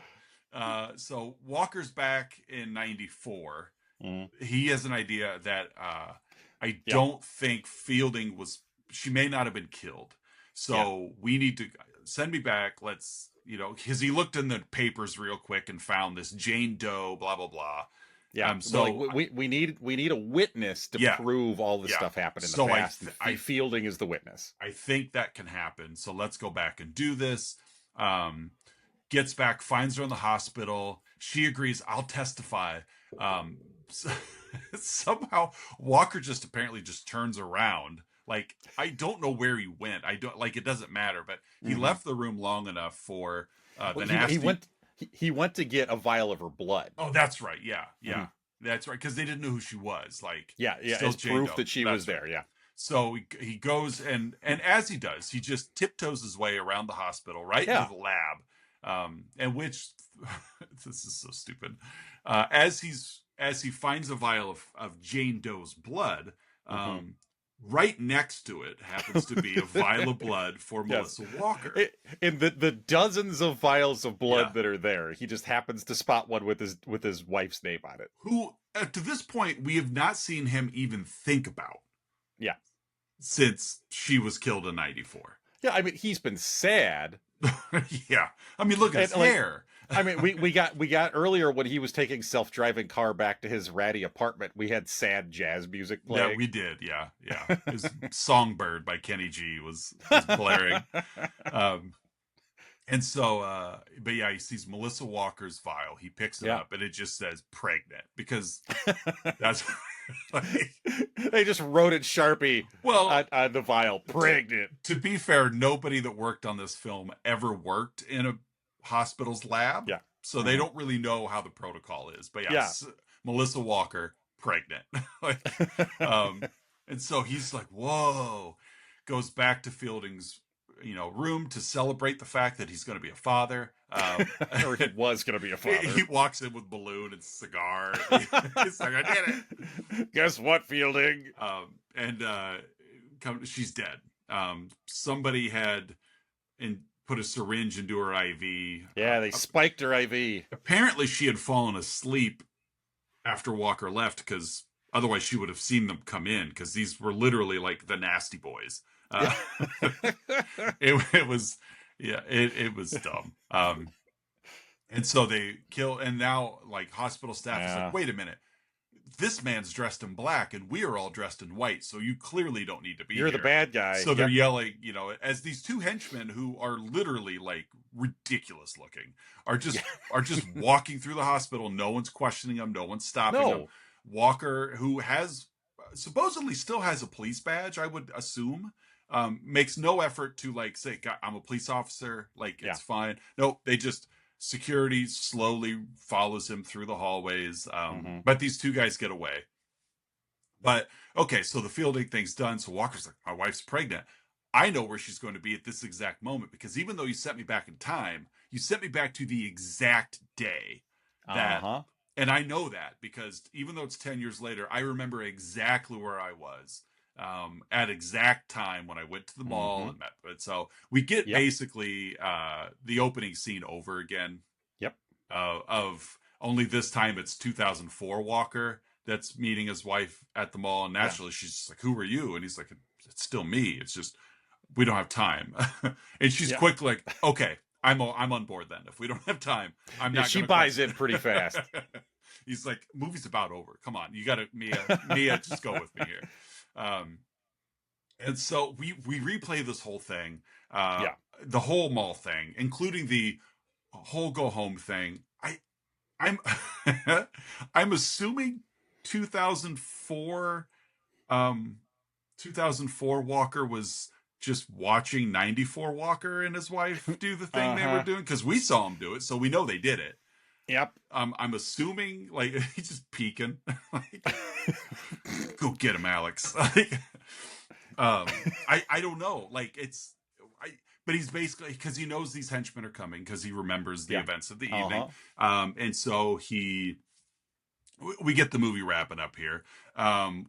So Walker's back in 94. He has an idea that I don't think Fielding she may not have been killed. So we need to send me back. Let's, because he looked in the papers real quick and found this Jane Doe, blah, blah, blah. Yeah. So like, we need a witness to prove all this stuff happened in the past. Fielding is the witness. I think that can happen. So let's go back and do this. Gets back, finds her in the hospital. She agrees, I'll testify. Somehow Walker apparently just turns around. Like, I don't know where he went. It doesn't matter, but he left the room long enough for the nasty. He went to get a vial of her blood. Oh, that's right. Yeah. That's right. Because they didn't know who she was. Like, it's proof that she was there. Yeah. So he goes and as he does, he just tiptoes his way around the hospital, right into the lab. And which this is so stupid. As he finds a vial of Jane Doe's blood, right next to it happens to be a vial of blood for Melissa Walker. In the dozens of vials of blood that are there, he just happens to spot one with his wife's name on it. Who, to this point, we have not seen him even think about. Yeah. Since she was killed in 94. Yeah, I mean, he's been sad. Yeah. I mean, look at his hair. I mean, we got earlier when he was taking self-driving car back to his ratty apartment, we had sad jazz music playing. Yeah, we did. Yeah. His Songbird by Kenny G was blaring. And so, but yeah, he sees Melissa Walker's vial. He picks it up and it just says pregnant because that's they just wrote it Sharpie on the vial, pregnant. To be fair, nobody that worked on this film ever worked in a hospital's lab. Yeah. So they don't really know how the protocol is. But Melissa Walker, pregnant. And so he's like, whoa, goes back to Fielding's room to celebrate the fact that he's going to be a father. Or he was going to be a father. He walks in with balloon and cigar. He's like, I did it. Guess what, Fielding? She's dead. Somebody had put a syringe into her IV. Yeah, they spiked her IV. Apparently she had fallen asleep after Walker left because otherwise she would have seen them come in because these were literally like the nasty boys. It was dumb. And so they kill, and now like hospital staff is like, wait a minute, this man's dressed in black and we are all dressed in white, so you clearly don't need to be You're here. the bad guy. So they're yelling, you know, as these two henchmen who are literally like ridiculous looking are just walking through the hospital. No one's questioning them. No one's stopping them. Walker, who has supposedly still has a police badge, I would assume, makes no effort to like say, I'm a police officer. Like, it's fine. No, they just, security slowly follows him through the hallways. But these two guys get away. But okay, so the fielding thing's done. So Walker's like, my wife's pregnant. I know where she's going to be at this exact moment, because even though you sent me back in time, you sent me back to the exact day that, and I know that because even though it's 10 years later, I remember exactly where I was at exact time when I went to the mall and met. But so we get basically the opening scene over again. Of only this time it's 2004 Walker that's meeting his wife at the mall, and naturally she's just like, "Who are you?" And he's like, "It's still me. It's just we don't have time." And she's quick, like, "Okay, I'm on board then. If we don't have time, I'm not." She buys in pretty fast. He's like, "Movie's about over. Come on, you got to Mia, just go with me here." And so we replay this whole thing, the whole mall thing, including the whole go home thing. I'm I'm assuming 2004 Walker was just watching 94 Walker and his wife do the thing they were doing, because we saw him do it, so we know they did it. I'm assuming, like, he's just peeking. Like, go get him, Alex. Like, I don't know. Like, but he's basically, because he knows these henchmen are coming, because he remembers the events of the evening. And so we get the movie wrapping up here.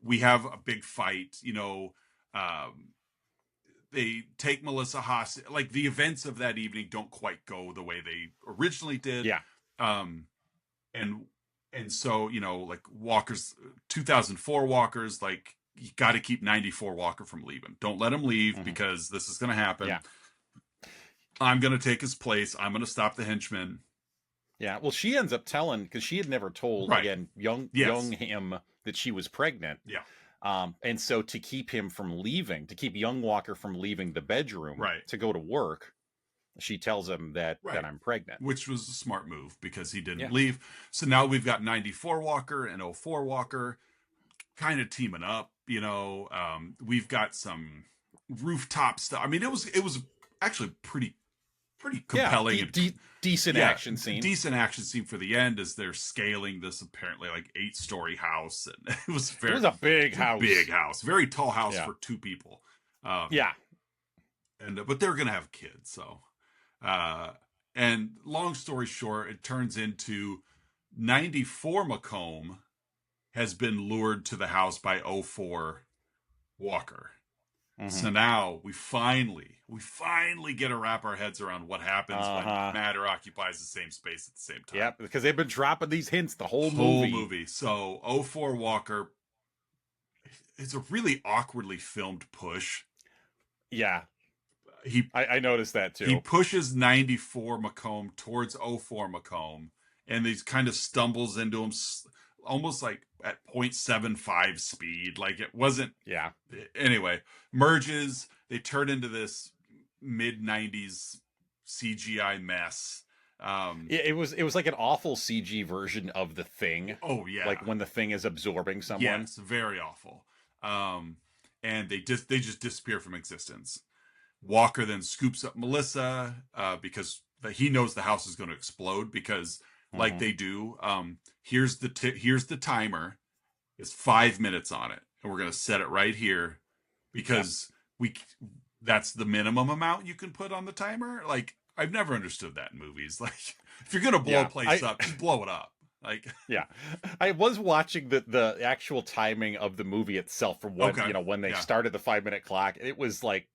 We have a big fight, you know. They take Melissa hostage. Like, the events of that evening don't quite go the way they originally did. And so, you know, like, 2004 Walker's like, you got to keep 94 Walker from leaving. Don't let him leave, because this is going to happen. I'm going to take his place. I'm going to stop the henchmen. Well, she ends up telling, because she had never told, again, young him that she was pregnant. And so to keep him from leaving, to keep young Walker from leaving the bedroom to go to work, she tells him that I'm pregnant. Which was a smart move, because he didn't leave. So now we've got 94 Walker and 04 Walker kind of teaming up, you know. We've got some rooftop stuff. I mean, it was actually pretty compelling and decent action scene. Decent action scene for the end, as they're scaling this apparently like 8-story house, and it was a big house. Big house, very tall house for two people. And but they're gonna have kids, so. And long story short, it turns into 94 Macomb has been lured to the house by 04 Walker. So now we finally get to wrap our heads around what happens when matter occupies the same space at the same time. Because they've been dropping these hints the whole movie. So 04 Walker, it's a really awkwardly filmed push. I noticed that too. He pushes 94 Macomb towards 04 Macomb, and he kind of stumbles into him almost like at 0.75 speed. Like, it wasn't. Anyway, merges. They turn into this mid-90s CGI mess. It was like an awful CG version of The Thing. Like when The Thing is absorbing someone. Yes, very awful. And they just disappear from existence. Walker then scoops up Melissa because he knows the house is going to explode, because like they do. Here's the timer. It's 5 minutes on it, and we're going to set it right here, because that's the minimum amount you can put on the timer. Like, I've never understood that in movies. Like, if you're going to blow a place up, just blow it up. Like, I was watching the actual timing of the movie itself from when when they started the 5-minute clock. It was like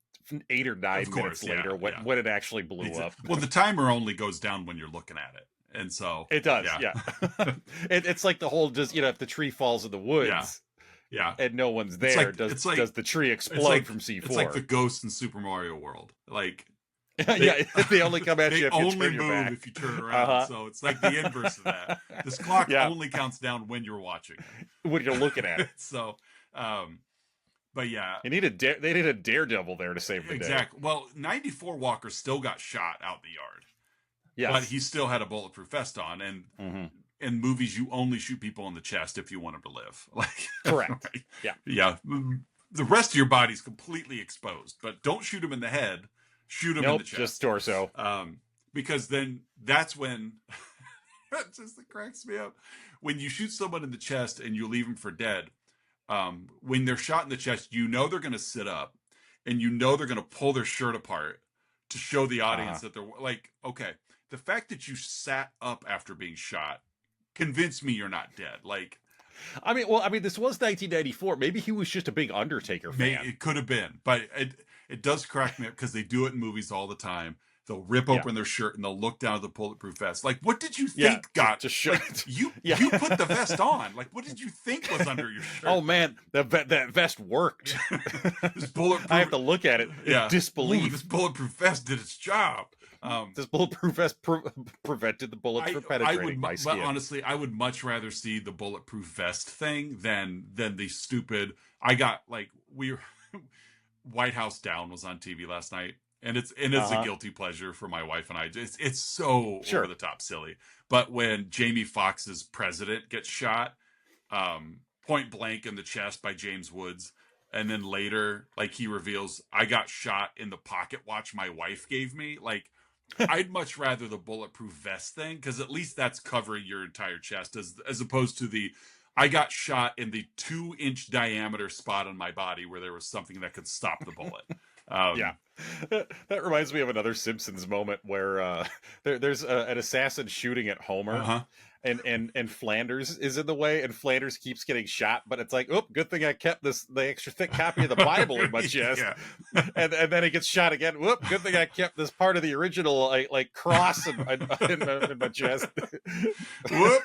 8 or 9 minutes later when it actually blew up. Well, the timer only goes down when you're looking at it, and so it does. It's like the whole if the tree falls in the woods, and no one's there, does the tree explode from C4? It's like the ghost in Super Mario World. Like, They only come at you if you only turn your move back. if you turn around. So it's like the inverse of that. This clock only counts down when you're watching, when you're looking at it. So, but yeah, they need a daredevil there to save the day. Exactly. Well, 94 Walker still got shot out the yard. Yes. But he still had a bulletproof vest on, and in movies you only shoot people in the chest if you want them to live. Like, correct. Right? Yeah. Yeah. The rest of your body's completely exposed, but don't shoot him in the head. Shoot him in the chest. Just torso. Because then that's when it just cracks me up. When you shoot someone in the chest and you leave them for dead, when they're shot in the chest, you know they're going to sit up, and you know they're going to pull their shirt apart to show the audience that they're like, okay, the fact that you sat up after being shot convinced me you're not dead. Like, I mean, this was 1994. Maybe he was just a big Undertaker fan. It could have been, but it does crack me up because they do it in movies all the time. They'll rip open their shirt and they'll look down at the bulletproof vest. Like, what did you think got? Like, you put the vest on. Like, what did you think was under your shirt? Oh man, that vest worked. This bulletproof. I have to look at it in disbelief. Ooh, this bulletproof vest did its job. This bulletproof vest prevented the bullets from penetrating my skin. But honestly, I would much rather see the bulletproof vest thing than the stupid. I got White House Down was on TV last night. And it's a guilty pleasure for my wife and I. It's so over the top silly. But when Jamie Foxx's president gets shot, point blank in the chest by James Woods, and then later, like, he reveals, I got shot in the pocket watch my wife gave me. Like, I'd much rather the bulletproof vest thing, because at least that's covering your entire chest, as opposed to the I got shot in the 2-inch diameter spot on my body where there was something that could stop the bullet. That reminds me of another Simpsons moment where there's an assassin shooting at Homer, and Flanders is in the way, and Flanders keeps getting shot, but it's like, oh, good thing I kept the extra thick copy of the Bible in my chest. and then he gets shot again. Whoop, good thing I kept this part of the original like cross in my chest. Whoop.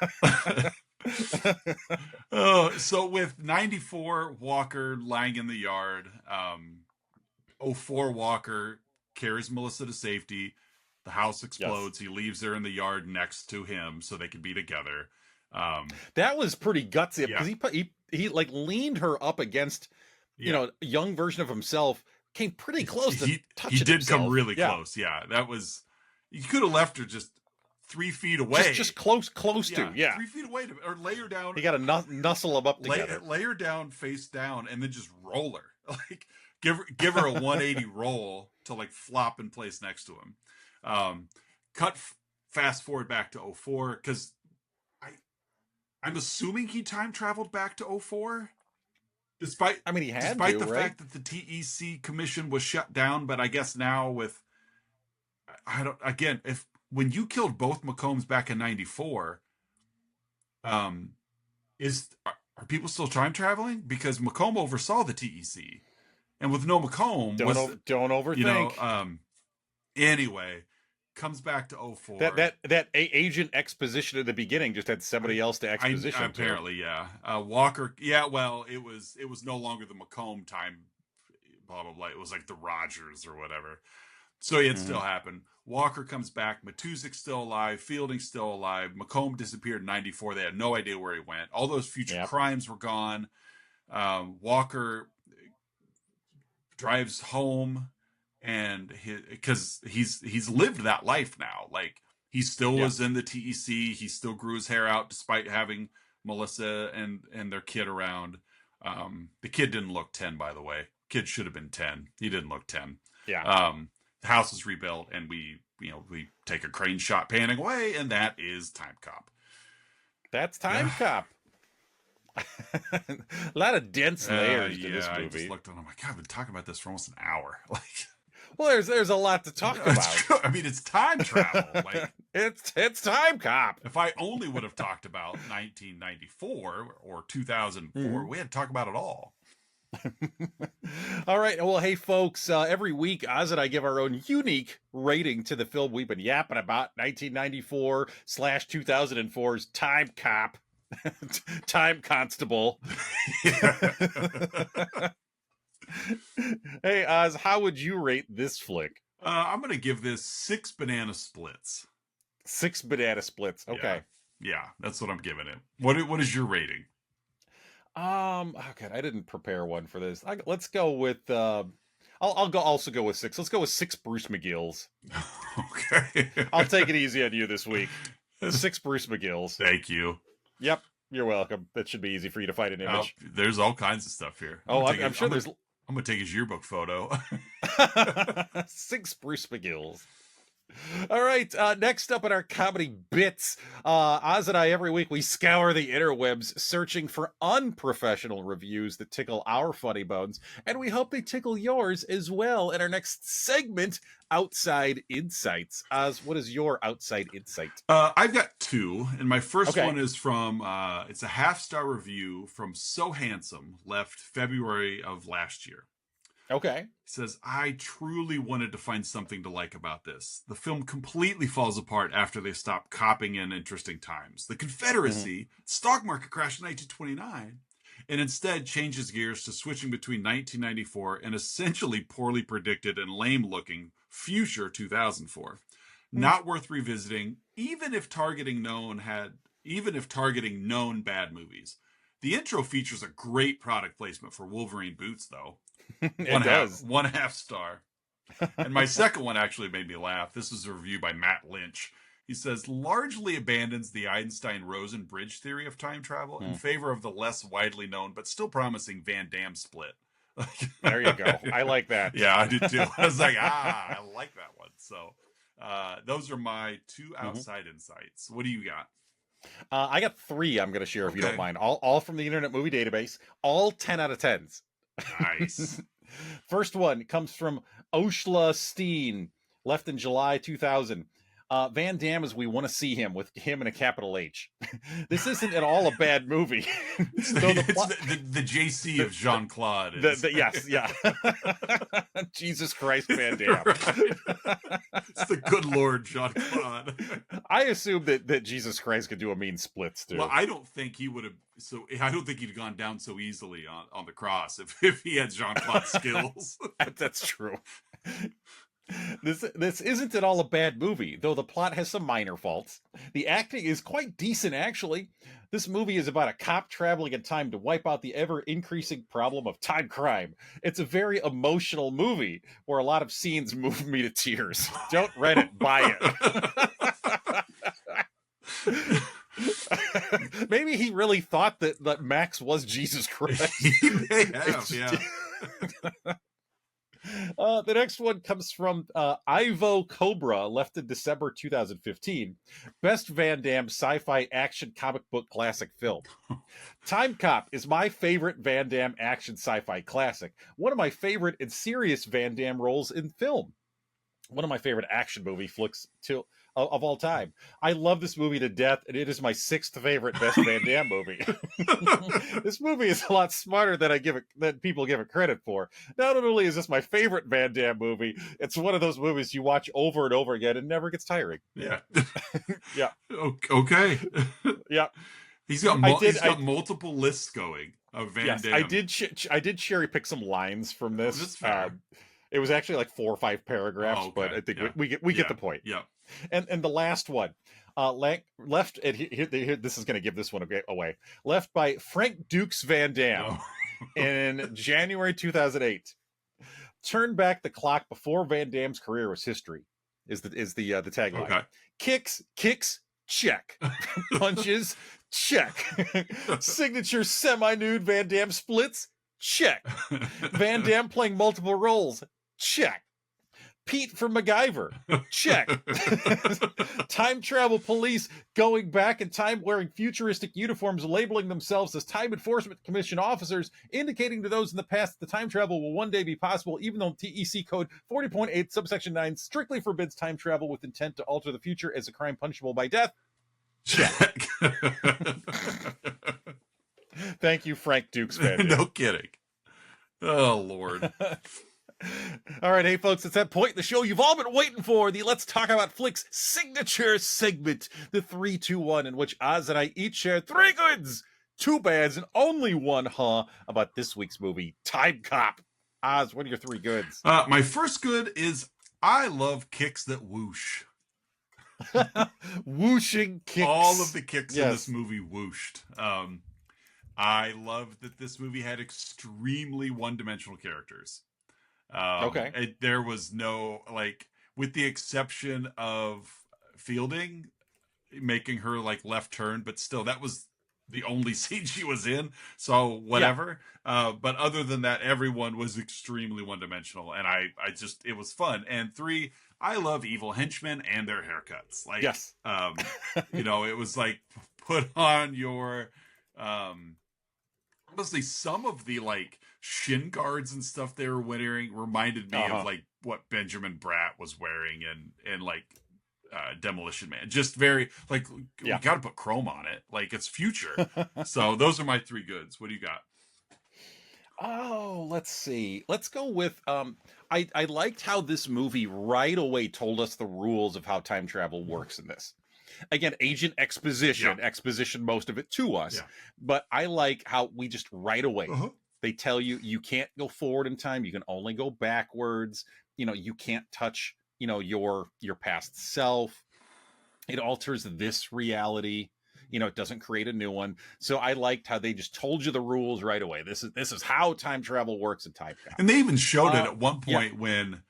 So with 94 Walker lying in the yard, 04 Walker carries Melissa to safety. The house explodes. He leaves her in the yard next to him so they can be together. That was pretty gutsy because he like leaned her up against a young version of himself. Came pretty close to touching He did himself. come really close. Yeah, that was. You could have left her just 3 feet away. Just close to 3 feet away or lay her down. You got to nuzzle them up together. Lay her down face down and then just roll her. Like give her a 180 roll to like flop in place next to him. Fast forward back to 04 because I'm assuming he time traveled back to 04. Despite he had despite the fact that the TEC commission was shut down, but I guess now with when you killed both McCombs back in 94, are people still time traveling? Because McComb oversaw the TEC, and with no McComb, don't overthink. Anyway, comes back to 04. That agent exposition at the beginning just had somebody else to exposition. Apparently, Walker. Yeah, well, it was no longer the McComb time. Blah blah blah. It was like the Rogers or whatever. So it still happened. Walker comes back. Matuzik's still alive. Fielding's still alive. McComb disappeared in 94. They had no idea where he went. All those future crimes were gone. Walker drives home, and because he's lived that life now. Like, he still was in the TEC. He still grew his hair out despite having Melissa and their kid around. The kid didn't look 10, by the way. Kid should have been 10. He didn't look 10. The house is rebuilt, and we take a crane shot panning away, and that is Timecop. That's Timecop. A lot of dense layers to this movie. I just looked, and I'm like, God, I've been talking about this for almost an hour. Like, well, there's a lot to talk about. I mean, it's time travel. Like, it's Timecop. If I only would have talked about 1994 or 2004, we had to talk about it all. All right. Well, hey, folks, every week, Oz and I give our own unique rating to the film we've been yapping about, 1994/2004's Timecop. Time Constable. Hey, Oz, how would you rate this flick? I'm going to give this 6 banana splits. 6 banana splits. Okay. Yeah, that's what I'm giving it. What is your rating? Oh God, I didn't prepare one for this. Let's go with. Also go with 6. Let's go with 6 Bruce McGills. Okay. I'll take it easy on you this week. 6 Bruce McGills. Thank you. Yep, you're welcome. That should be easy for you to find an image. There's all kinds of stuff here. I'm sure there's. I'm gonna take his yearbook photo. 6 Bruce McGills. All right, next up in our comedy bits, Oz and I, every week we scour the interwebs searching for unprofessional reviews that tickle our funny bones, and we hope they tickle yours as well in our next segment, Outside Insights. Oz, what is your Outside Insight? I've got 2, and my first one is from, it's a half-star review from So Handsome, left February of last year. Okay. He says, I truly wanted to find something to like about this. The film completely falls apart after they stop copping in interesting times. The Confederacy, stock market crash in 1929, and instead changes gears to switching between 1994 and essentially poorly predicted and lame-looking future 2004. Not worth revisiting, even if targeting known bad movies. The intro features a great product placement for Wolverine boots, though. One half star. And my second one actually made me laugh. This is a review by Matt Lynch. He says, largely abandons the Einstein-Rosen bridge theory of time travel in favor of the less widely known but still promising Van Damme split. There you go. I like that. Yeah, I did too. I was like, I like that one. So those are my 2 outside insights. What do you got? I got 3 I'm going to share if you don't mind. All from the Internet Movie Database. All 10 out of 10s. Nice. First one comes from Oshla Steen, left in July 2000. Van Damme as we want to see him, with him and a capital H. This isn't at all a bad movie. It's the JC of Jean-Claude. Yes, yeah. Jesus Christ, Van Damme. It's the good Lord Jean-Claude. I assume that Jesus Christ could do a mean splits too. Well, I don't think he would have. So I don't think he'd have gone down so easily on the cross if he had Jean-Claude skills. That's true. This isn't at all a bad movie, though the plot has some minor faults. The acting is quite decent, actually. This movie is about a cop traveling in time to wipe out the ever-increasing problem of time crime. It's a very emotional movie, where a lot of scenes move me to tears. Don't rent it, buy it. Maybe he really thought that Max was Jesus Christ. He may have, yeah. The next one comes from Ivo Cobra, left in December 2015. Best Van Damme sci-fi action comic book classic film. Timecop is my favorite Van Damme action sci-fi classic. One of my favorite and serious Van Damme roles in film. One of my favorite action movie flicks of all time. I love this movie to death, and it is my 6th favorite Best Van Damme movie. This movie is a lot smarter than people give it credit for. Not only is this my favorite Van Damme movie, it's one of those movies you watch over and over again and never gets tiring. Yeah. Yeah. Okay. Yeah. He's got multiple lists going of Van Damme. I did cherry pick some lines from this. It was actually like 4 or 5 paragraphs, but I think we get the point. Yeah. And the last one, left. And here, this is going to give this one away. Left by Frank Dukes Van Damme in January 2008. Turn back the clock before Van Damme's career was history. Is the tagline. Okay. Kicks, check. Punches, check. Signature semi-nude Van Damme splits, check. Van Damme playing multiple roles, check. Pete from MacGyver, check. Time travel police going back in time wearing futuristic uniforms, labeling themselves as Time Enforcement Commission officers, indicating to those in the past that the time travel will one day be possible, even though TEC Code 40.8 subsection 9 strictly forbids time travel with intent to alter the future as a crime punishable by death. Check. Thank you, Frank Dukes Van Damme. No kidding. Oh, Lord. All right, hey folks, it's that point in the show you've all been waiting for, the Let's Talk About Flicks signature segment, the 3-2-1, in which Oz and I each share 3 goods, 2 bads, and only 1 about this week's movie, Timecop. Oz, what are your 3 goods? My first good is I love kicks that whoosh. Whooshing kicks. All of the kicks in this movie whooshed. I loved that this movie had extremely one-dimensional characters. Okay. There was no, like, with the exception of Fielding making her like left turn, but still that was the only scene she was in, so whatever. But other than that, everyone was extremely one-dimensional, and I just, it was fun. And 3, I love evil henchmen and their haircuts. Like, yes. You know, it was like, put on your honestly, some of the like shin guards and stuff they were wearing reminded me of like what Benjamin Bratt was wearing and like Demolition Man. Just very like, we gotta put chrome on it, like it's future. So those are my 3 goods. What do you got? Oh, let's see. Let's go with I liked how this movie right away told us the rules of how time travel works in this. Again, agent exposition most of it to us. But I like how we just right away they tell you can't go forward in time, you can only go backwards. You know, you can't touch, you know, your past self. It alters this reality. You know, it doesn't create a new one. So I liked how they just told you the rules right away. This is how time travel works in Timecop. And they even showed it at one point when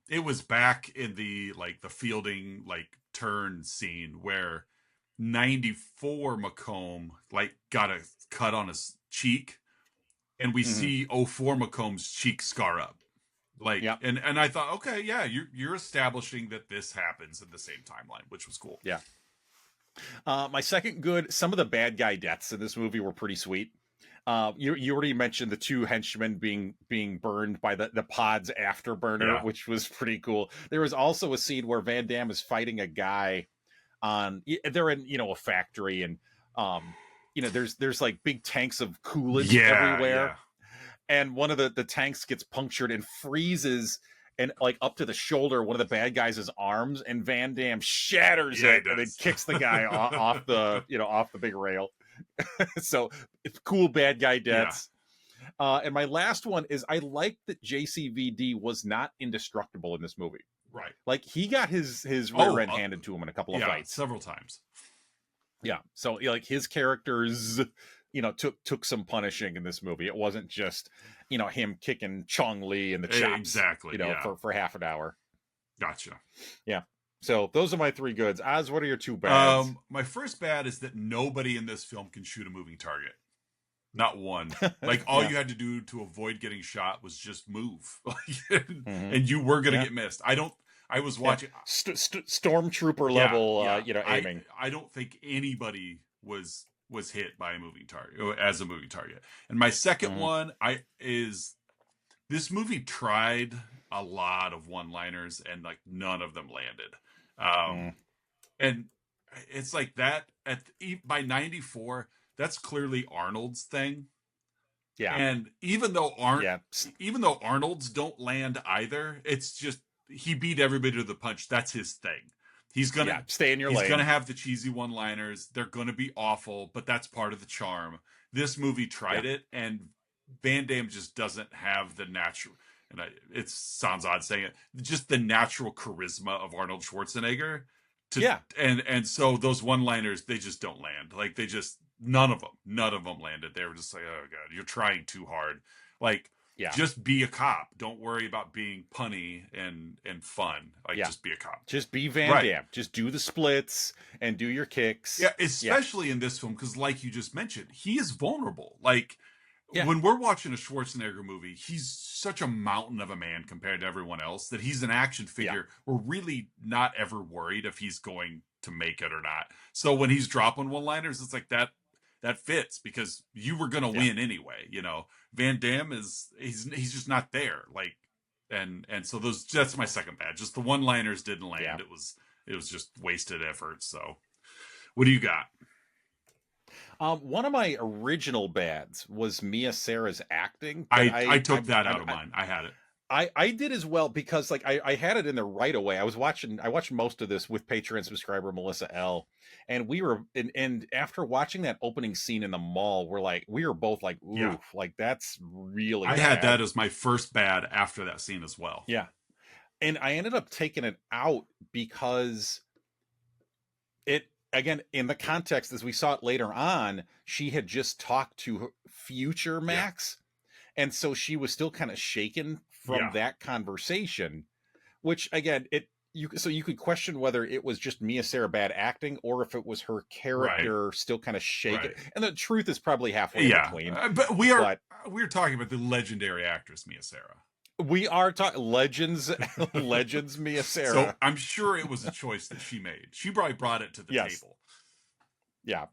it was back in the like the Fielding like turn scene where 94 Macomb like got a cut on his cheek, and we see 04 Macomb's cheek scar up. Like, and I thought, okay, yeah, you're establishing that this happens in the same timeline, which was cool. Yeah. My second good, some of the bad guy deaths in this movie were pretty sweet. You already mentioned the 2 henchmen being burned by the pod's afterburner, which was pretty cool. There was also a scene where Van Damme is fighting a guy on, they're in, you know, a factory, and you know, there's like big tanks of coolant everywhere. And one of the tanks gets punctured and freezes, and like up to the shoulder, one of the bad guys' arms, and Van Damme shatters it and then kicks the guy off the, you know, off the big rail. So it's cool bad guy deaths. And my last one is I like that JCVD was not indestructible in this movie. Right. Like he got his rear end handed to him in a couple of fights. Several times. Yeah. So like his characters, you know, took some punishing in this movie. It wasn't just, you know, him kicking Chong Li in the chops, exactly, you know, for half an hour. Gotcha. Yeah. So those are my 3 goods. Oz, what are your 2 bads? My first bad is that nobody in this film can shoot a moving target. Not one. Like all you had to do to avoid getting shot was just move, and you were gonna get missed. I was watching stormtrooper level, you know, aiming. I don't think anybody was hit by a moving target as a moving target. And my second one is this movie tried a lot of one-liners and like none of them landed. And it's like that by 94, that's clearly Arnold's thing. Yeah. And even though Arnold's don't land either, it's just he beat everybody to the punch. That's his thing. He's gonna stay in your lane. He's gonna have the cheesy one-liners. They're gonna be awful, but that's part of the charm. This movie tried it, and Van Damme just doesn't have the natural. And it sounds odd saying it, just the natural charisma of Arnold Schwarzenegger. And so those one-liners, they just don't land. Like they just none of them landed. They were just like, oh god, you're trying too hard. Like. Yeah. Just be a cop. Don't worry about being punny and fun. Like just be a cop. Just be Van Damme. Just do the splits and do your kicks. Yeah, especially in this film, because like you just mentioned, he is vulnerable. Like when we're watching a Schwarzenegger movie, he's such a mountain of a man compared to everyone else that he's an action figure. We're really not ever worried if he's going to make it or not. So when he's dropping one-liners, it's like that fits because you were going to win anyway, you know. Van Damme he's just not there. Like, and so that's my second bad. Just the one-liners didn't land. Yeah. It was just wasted effort. So what do you got? One of my original bads was Mia Sara's acting. I took that out of mine. I had it. I did as well because like I had it in there right away. I watched most of this with Patreon subscriber Melissa L, and we were and after watching that opening scene in the mall, we were both like, oof, like that's really I had that as my first bad after that scene as well. Yeah. And I ended up taking it out because it, again, in the context, as we saw it later on, she had just talked to her future Max. Yeah. And so she was still kind of shaken from that conversation, which, again, you could question whether it was just Mia Sara bad acting or if it was her character still kind of shaken. Right. And the truth is probably halfway in between. But we're talking about the legendary actress Mia Sara. We are talking legends Mia Sara. So I'm sure it was a choice that she made. She probably brought it to the table. Yeah.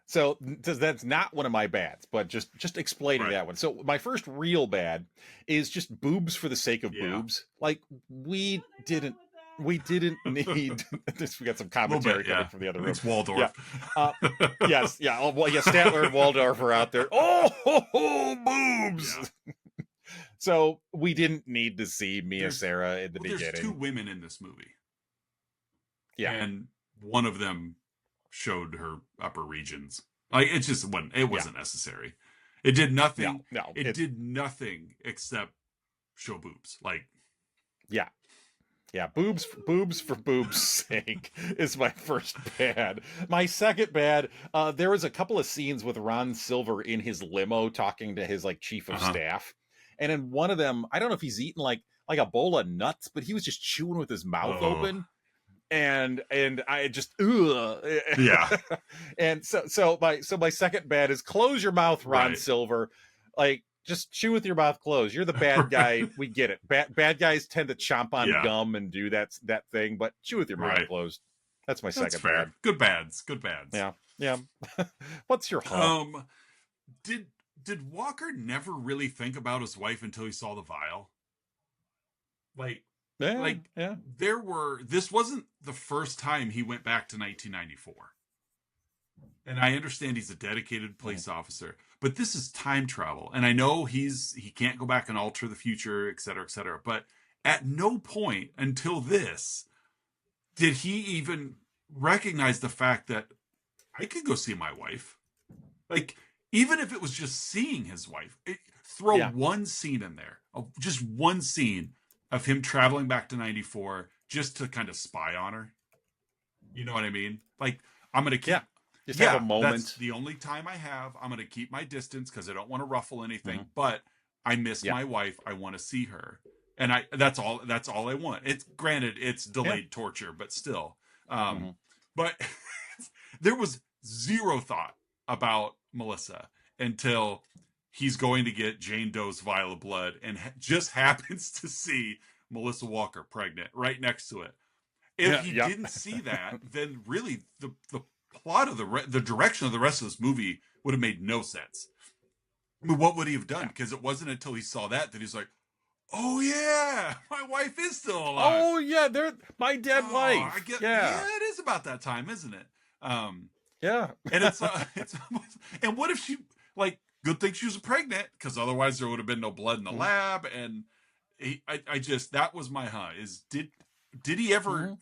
So that's not one of my bads, but just explaining that one. So my first real bad is just boobs for the sake of boobs. Like we didn't need this. We got some commentary coming from the other room. It's Waldorf. Yeah. Yes. Yeah. Oh, well, yeah. Statler and Waldorf are out there. Oh, boobs. Yeah. So we didn't need to see Mia Sara in the beginning. There's two women in this movie. Yeah. And one of them showed her upper regions. Like it just wasn't. It wasn't necessary. It did nothing. No, it did nothing except show boobs. Like, yeah. Boobs for boobs' sake is my first bad. My second bad. There was a couple of scenes with Ron Silver in his limo talking to his like chief of staff, and in one of them, I don't know if he's eating like a bowl of nuts, but he was just chewing with his mouth open. And I just and so my second bad is close your mouth, Ron Silver. Like, just chew with your mouth closed. You're the bad guy. We get it. Bad guys tend to chomp on gum and do that thing, but chew with your mouth closed. That's my second bad. Good bads. Yeah. What's your home? Did Walker never really think about his wife until he saw the vial? This wasn't the first time he went back to 1994. And I understand he's a dedicated police officer, but this is time travel. And I know he can't go back and alter the future, et cetera, et cetera. But at no point until this did he even recognize the fact that I could go see my wife. Like, even if it was just seeing his wife, throw one scene in there, just one scene of him traveling back to 94 just to kind of spy on her. You know what I mean? Like, I'm going to keep... Just have a moment. That's the only time I have. I'm going to keep my distance because I don't want to ruffle anything. But I miss my wife. I want to see her, and that's all I want. It's granted, it's delayed torture, but still. But there was zero thought about Melissa until he's going to get Jane Doe's vial of blood and just happens to see Melissa Walker pregnant right next to it. If he didn't see that, then really the plot of the direction of the rest of this movie would have made no sense. I mean, what would he have done? Because it wasn't until he saw that he's like, oh yeah, my wife is still alive. Oh yeah, they're my dead wife. It is about that time, isn't it? And it's and what if she, like, good thing she was pregnant, because otherwise there would have been no blood in the lab. And that was my is did he ever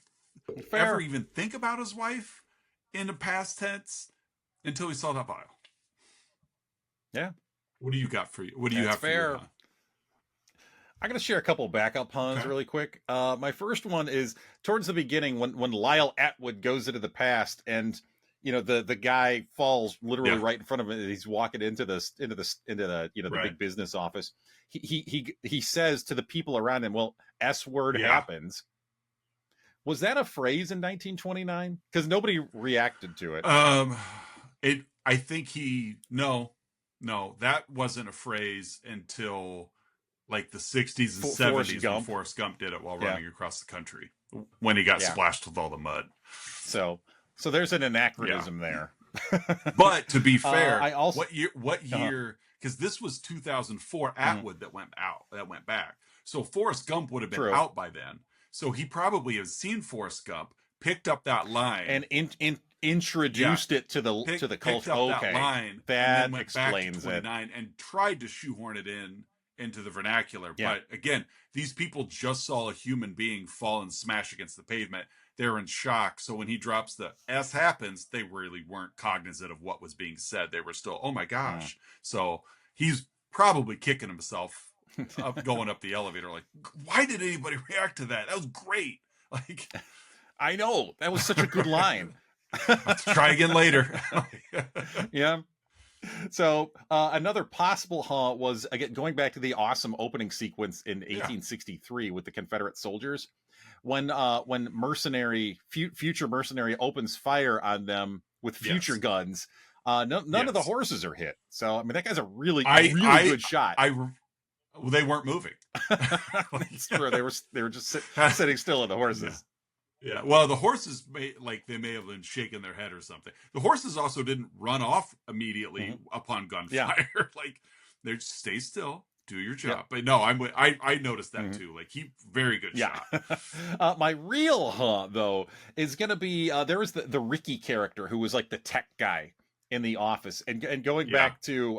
even think about his wife in the past tense until he saw that vial? Yeah. What do you got for you? What do you have for you? I'm going to share a couple backup puns really quick. My first one is towards the beginning when Lyle Atwood goes into the past and, you know, the guy falls literally right in front of him. He's walking into the the big business office. He says to the people around him, well, S word happens. Was that a phrase in 1929? Because nobody reacted to it. I think no, that wasn't a phrase until like the 60s and 70s when Forrest Gump did it while running across the country when he got splashed with all the mud. So there's an anachronism there. But to be fair, what year? Because this was 2004 Atwood that went back. So Forrest Gump would have been out by then. So he probably has seen Forrest Gump, picked up that line, and introduced it to the culture. That line, that and then explains went back to 29 and tried to shoehorn it into the vernacular. But again, these people just saw a human being fall and smash against the pavement. They're in shock. So when he drops the S happens, they really weren't cognizant of what was being said. They were still, oh my gosh. So he's probably kicking himself going up the elevator. Like, why did anybody react to that? That was great. Like, I know, that was such a good line. Let's try again later. Yeah. So another possible haunt was, again, going back to the awesome opening sequence in 1863 with the Confederate soldiers, when future mercenary opens fire on them with future guns. None of the horses are hit. So I mean, that guy's a really good shot. Well, they weren't moving. That's true. They were just sitting still on the horses. Yeah. Well, the horses may have been shaking their head or something. The horses also didn't run off immediately upon gunfire. Like, they just stay still, do your job. Yeah. But no, I noticed that too. Like, very good shot. My real haunt though is gonna be there was the Ricky character who was like the tech guy in The Office, and going back to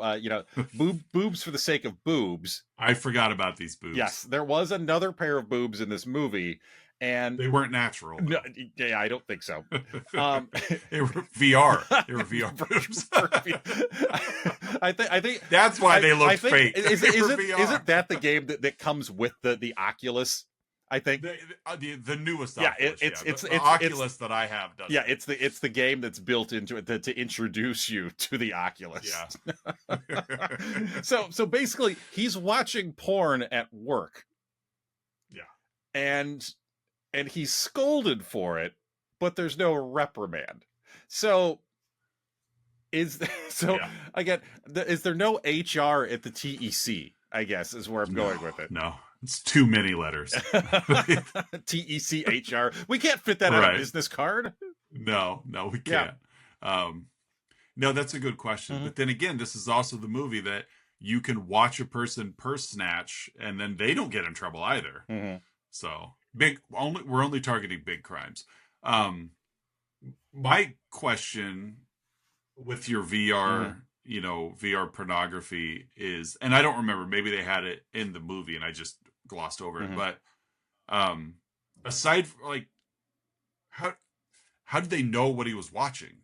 boobs for the sake of boobs. I forgot about these boobs. Yes, there was another pair of boobs in this movie. And they weren't natural. No, yeah, I don't think so. They were VR. They were VR boobs. I think that's why they look fake. Isn't that the game that comes with the Oculus? I think the newest Oculus. It's the Oculus that I have does. Yeah, it's the game that's built into it to introduce you to the Oculus. Yeah. So basically, he's watching porn at work. Yeah. And he's scolded for it, but there's no reprimand. So again, is there no HR at the TEC? I guess is where I'm going with it. No, it's too many letters. TEC HR. We can't fit that on a business card. No, we can't. Yeah. No, that's a good question. But then again, this is also the movie that you can watch a person purse snatch and then they don't get in trouble either. So we're only targeting big crimes. My question with your VR, VR pornography is, and I don't remember, maybe they had it in the movie and I just glossed over it, but aside from, like, how did they know what he was watching?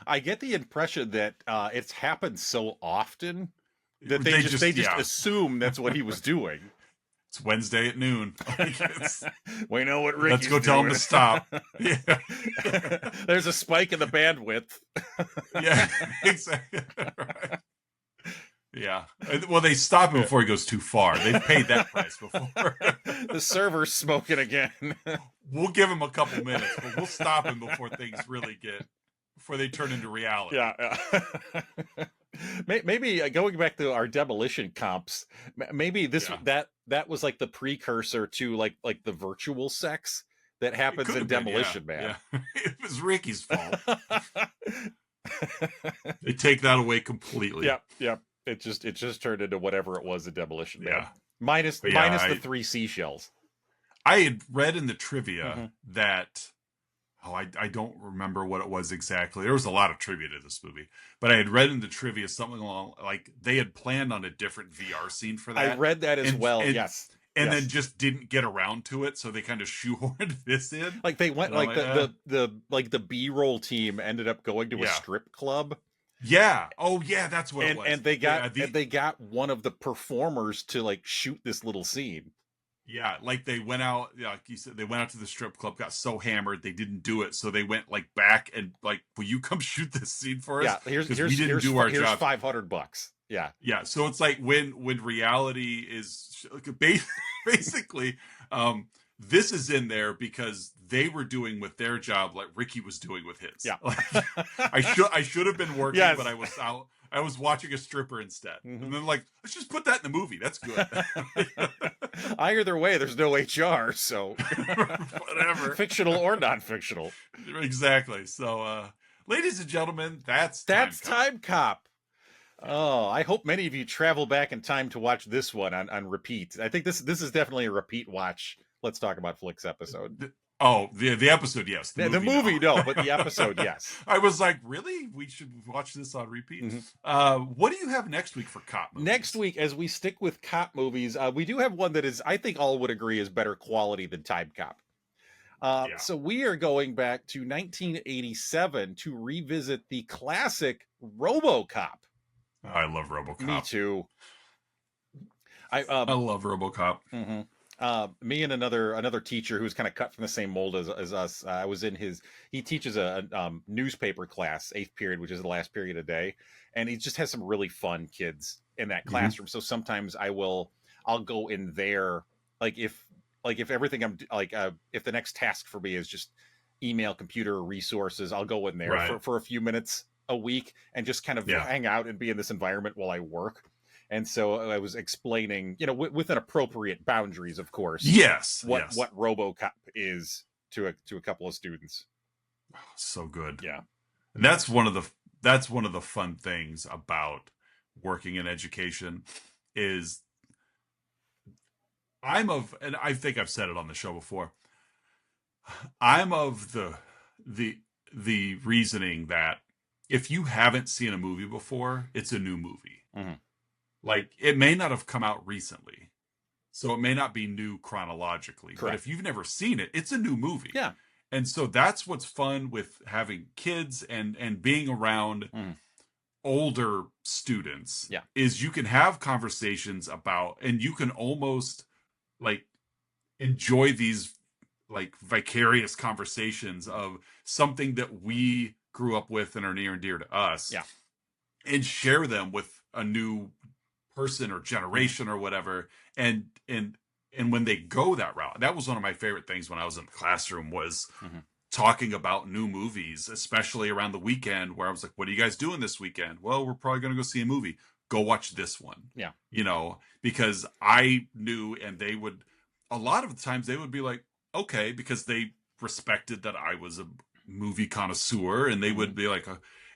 I get the impression that it's happened so often that they just assume that's what he was doing. It's Wednesday at noon. We know what Ricky's Let's go tell him to stop. Yeah. There's a spike in the bandwidth. Yeah, exactly. Right. Yeah. Well, they stop him before he goes too far. They've paid that price before. The server's smoking again. We'll give him a couple minutes, but we'll stop him before they turn into reality. Yeah. Maybe going back to our demolition comps, maybe that was like the precursor to like the virtual sex that happens in Demolition Man. Yeah. It was Ricky's fault. They take that away completely. Yeah. It just turned into whatever it was in Demolition Man. Minus the 3 seashells. I had read in the trivia that I don't remember what it was exactly. There was a lot of trivia to this movie, but I had read in the trivia something along like they had planned on a different VR scene for that. I read that as well. Yes. And then just didn't get around to it, so they kind of shoehorned this in. Like they went the B-roll team ended up going to a strip club. Yeah. Oh yeah, that's what it was. And they got one of the performers to like shoot this little scene. Yeah, like they went out, like you said, they went out to the strip club, got so hammered they didn't do it, so they went like back and like, will you come shoot this scene for us? Yeah, here's job. $500. Yeah. So it's like when reality is basically, this is in there because they were doing with their job like Ricky was doing with his. Yeah, like, I should have been working, but I was out. I was watching a stripper instead. And then like, let's just put that in the movie. That's good. Either way, there's no HR, so whatever. Fictional or non-fictional. Exactly. So, ladies and gentlemen, that's Timecop. Oh, I hope many of you travel back in time to watch this one on repeat. I think this is definitely a repeat watch. Let's talk about flicks episode. The episode, yes. The movie, no, but the episode, yes. I was like, really? We should watch this on repeat? What do you have next week for cop movies? Next week, as we stick with cop movies, we do have one that is, I think all would agree, is better quality than Timecop. So we are going back to 1987 to revisit the classic RoboCop. I love RoboCop. Me too. I love RoboCop. Mm-hmm. Me and another teacher who's kind of cut from the same mold as us. I was in his. He teaches a newspaper class, 8th period, which is the last period a day, and he just has some really fun kids in that classroom. So sometimes I'll go in there, like if everything if the next task for me is just email computer resources, I'll go in there for a few minutes a week and just kind of hang out and be in this environment while I work. And so I was explaining, within appropriate boundaries, of course. Yes. What RoboCop is to a couple of students. Oh, so good. Yeah. And that's one of the fun things about working in education is and I think I've said it on the show before. I'm of the reasoning that if you haven't seen a movie before, it's a new movie. Mm-hmm. Like, it may not have come out recently, so it may not be new chronologically. Correct. But if you've never seen it, it's a new movie. Yeah. And so that's what's fun with having kids and being around older students. Yeah. Is you can have conversations about, and you can almost like enjoy these like vicarious conversations of something that we grew up with and are near and dear to us. Yeah. And share them with a new person or generation or whatever, and when they go that route, that was one of my favorite things when I was in the classroom was talking about new movies, especially around the weekend, where I was like, what are you guys doing this weekend? Well, we're probably going to go see a movie. Go watch this one. Yeah. Because I knew, and they would, a lot of the times they would be like, okay, because they respected that I was a movie connoisseur, and they would be like,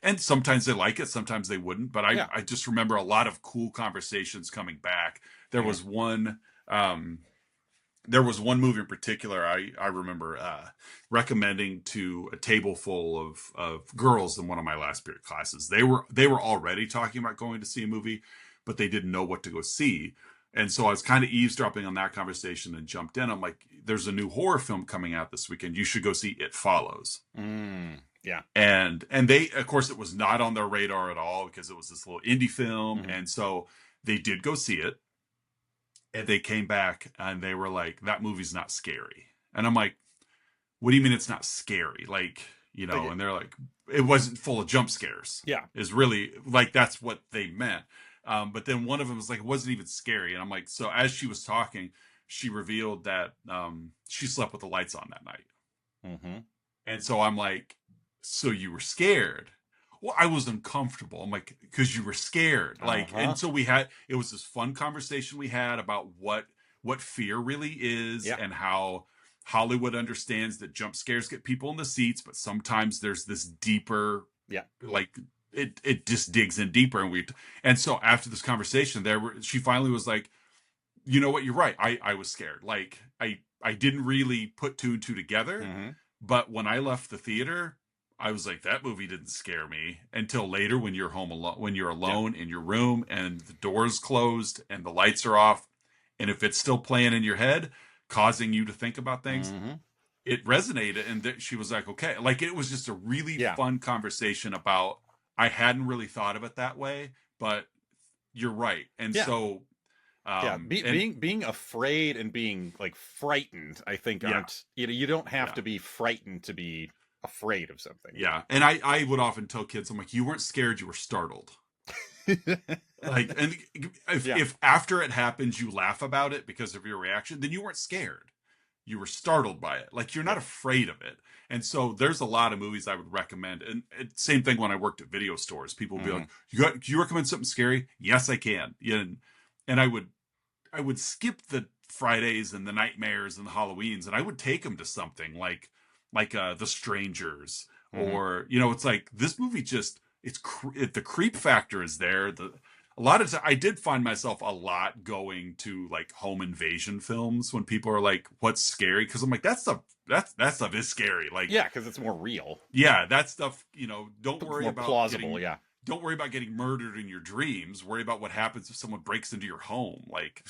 and sometimes they like it, sometimes they wouldn't. But I just remember a lot of cool conversations coming back. There was one movie in particular I remember recommending to a table full of girls in one of my last period classes. They were already talking about going to see a movie, but they didn't know what to go see. And so I was kind of eavesdropping on that conversation and jumped in. I'm like, there's a new horror film coming out this weekend. You should go see It Follows. Yeah. And they, of course, it was not on their radar at all because it was this little indie film. And so they did go see it. And they came back and they were like, that movie's not scary. And I'm like, what do you mean it's not scary? Like, and they're like, it wasn't full of jump scares. Yeah. Is really like, that's what they meant. But then one of them was like, it wasn't even scary. And I'm like, so as she was talking, she revealed that she slept with the lights on that night. And so I'm like, so you were scared? Well, I was uncomfortable. I'm like, because you were scared. Like, and so it was this fun conversation we had about what fear really is and how Hollywood understands that jump scares get people in the seats, but sometimes there's this deeper, like it just digs in deeper. And so after this conversation she finally was like, you know what? You're right. I was scared. Like I didn't really put two and two together, but when I left the theater, I was like, that movie didn't scare me until later when you're home alone, when you're alone in your room and the door's closed and the lights are off. And if it's still playing in your head, causing you to think about things, it resonated. And she was like, okay, like it was just a really fun conversation about, I hadn't really thought of it that way, but you're right. And so, being afraid and being like frightened, I think aren't, you don't have to be frightened to be afraid of something. Yeah. And I would often tell kids, I'm like, you weren't scared, you were startled. Like, and if after it happens, you laugh about it because of your reaction, then you weren't scared. You were startled by it. Like, you're not afraid of it. And so there's a lot of movies I would recommend. And same thing when I worked at video stores. People would be like, do you recommend something scary? Yes, I can. And I would skip the Fridays and the Nightmares and the Halloweens, and I would take them to something like The Strangers, or, it's like, this movie just, the creep factor is there. A lot of times I did find myself a lot going to like home invasion films when people are like, what's scary? Cause I'm like, that stuff is scary. Like, cause it's more real. Yeah. That stuff, don't worry more about plausible. Don't worry about getting murdered in your dreams. Worry about what happens if someone breaks into your home. Like,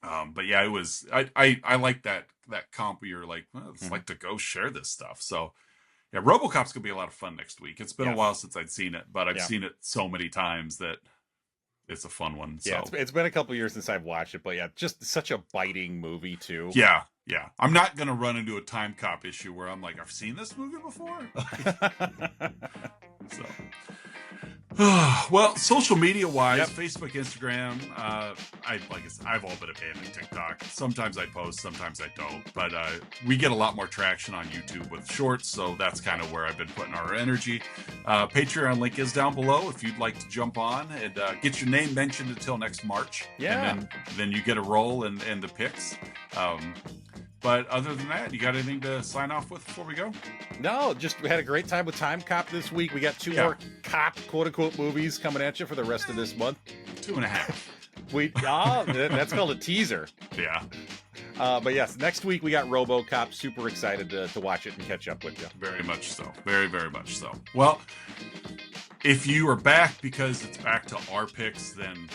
but yeah, it was, I like that comp where you're like, well, it's like to go share this stuff. So yeah, RoboCop's gonna be a lot of fun next week. It's been a while since I'd seen it, but I've seen it so many times that it's a fun one. Yeah, so. it's been a couple years since I've watched it, but yeah, just such a biting movie too. Yeah. I'm not gonna run into a Timecop issue where I'm like, I've seen this movie before. So. Well, social media wise, Facebook, Instagram, I've all but abandoned TikTok. Sometimes I post, sometimes I don't, but we get a lot more traction on YouTube with shorts, so that's kind of where I've been putting our energy. Patreon link is down below if you'd like to jump on and get your name mentioned until next March. Yeah. And then you get a role and the picks. But other than that, you got anything to sign off with before we go? No, just we had a great time with Timecop this week. We got 2 more cop, quote-unquote, movies coming at you for the rest of this month. 2.5. That's called a teaser. Yeah. But yes, next week we got RoboCop. Super excited to watch it and catch up with you. Very much so. Very, very much so. Well, if you are back because it's back to our picks, then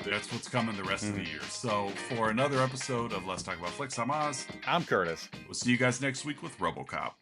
that's what's coming the rest of the year. So for another episode of Let's Talk About Flicks, I'm Oz. I'm Curtis. We'll see you guys next week with RoboCop.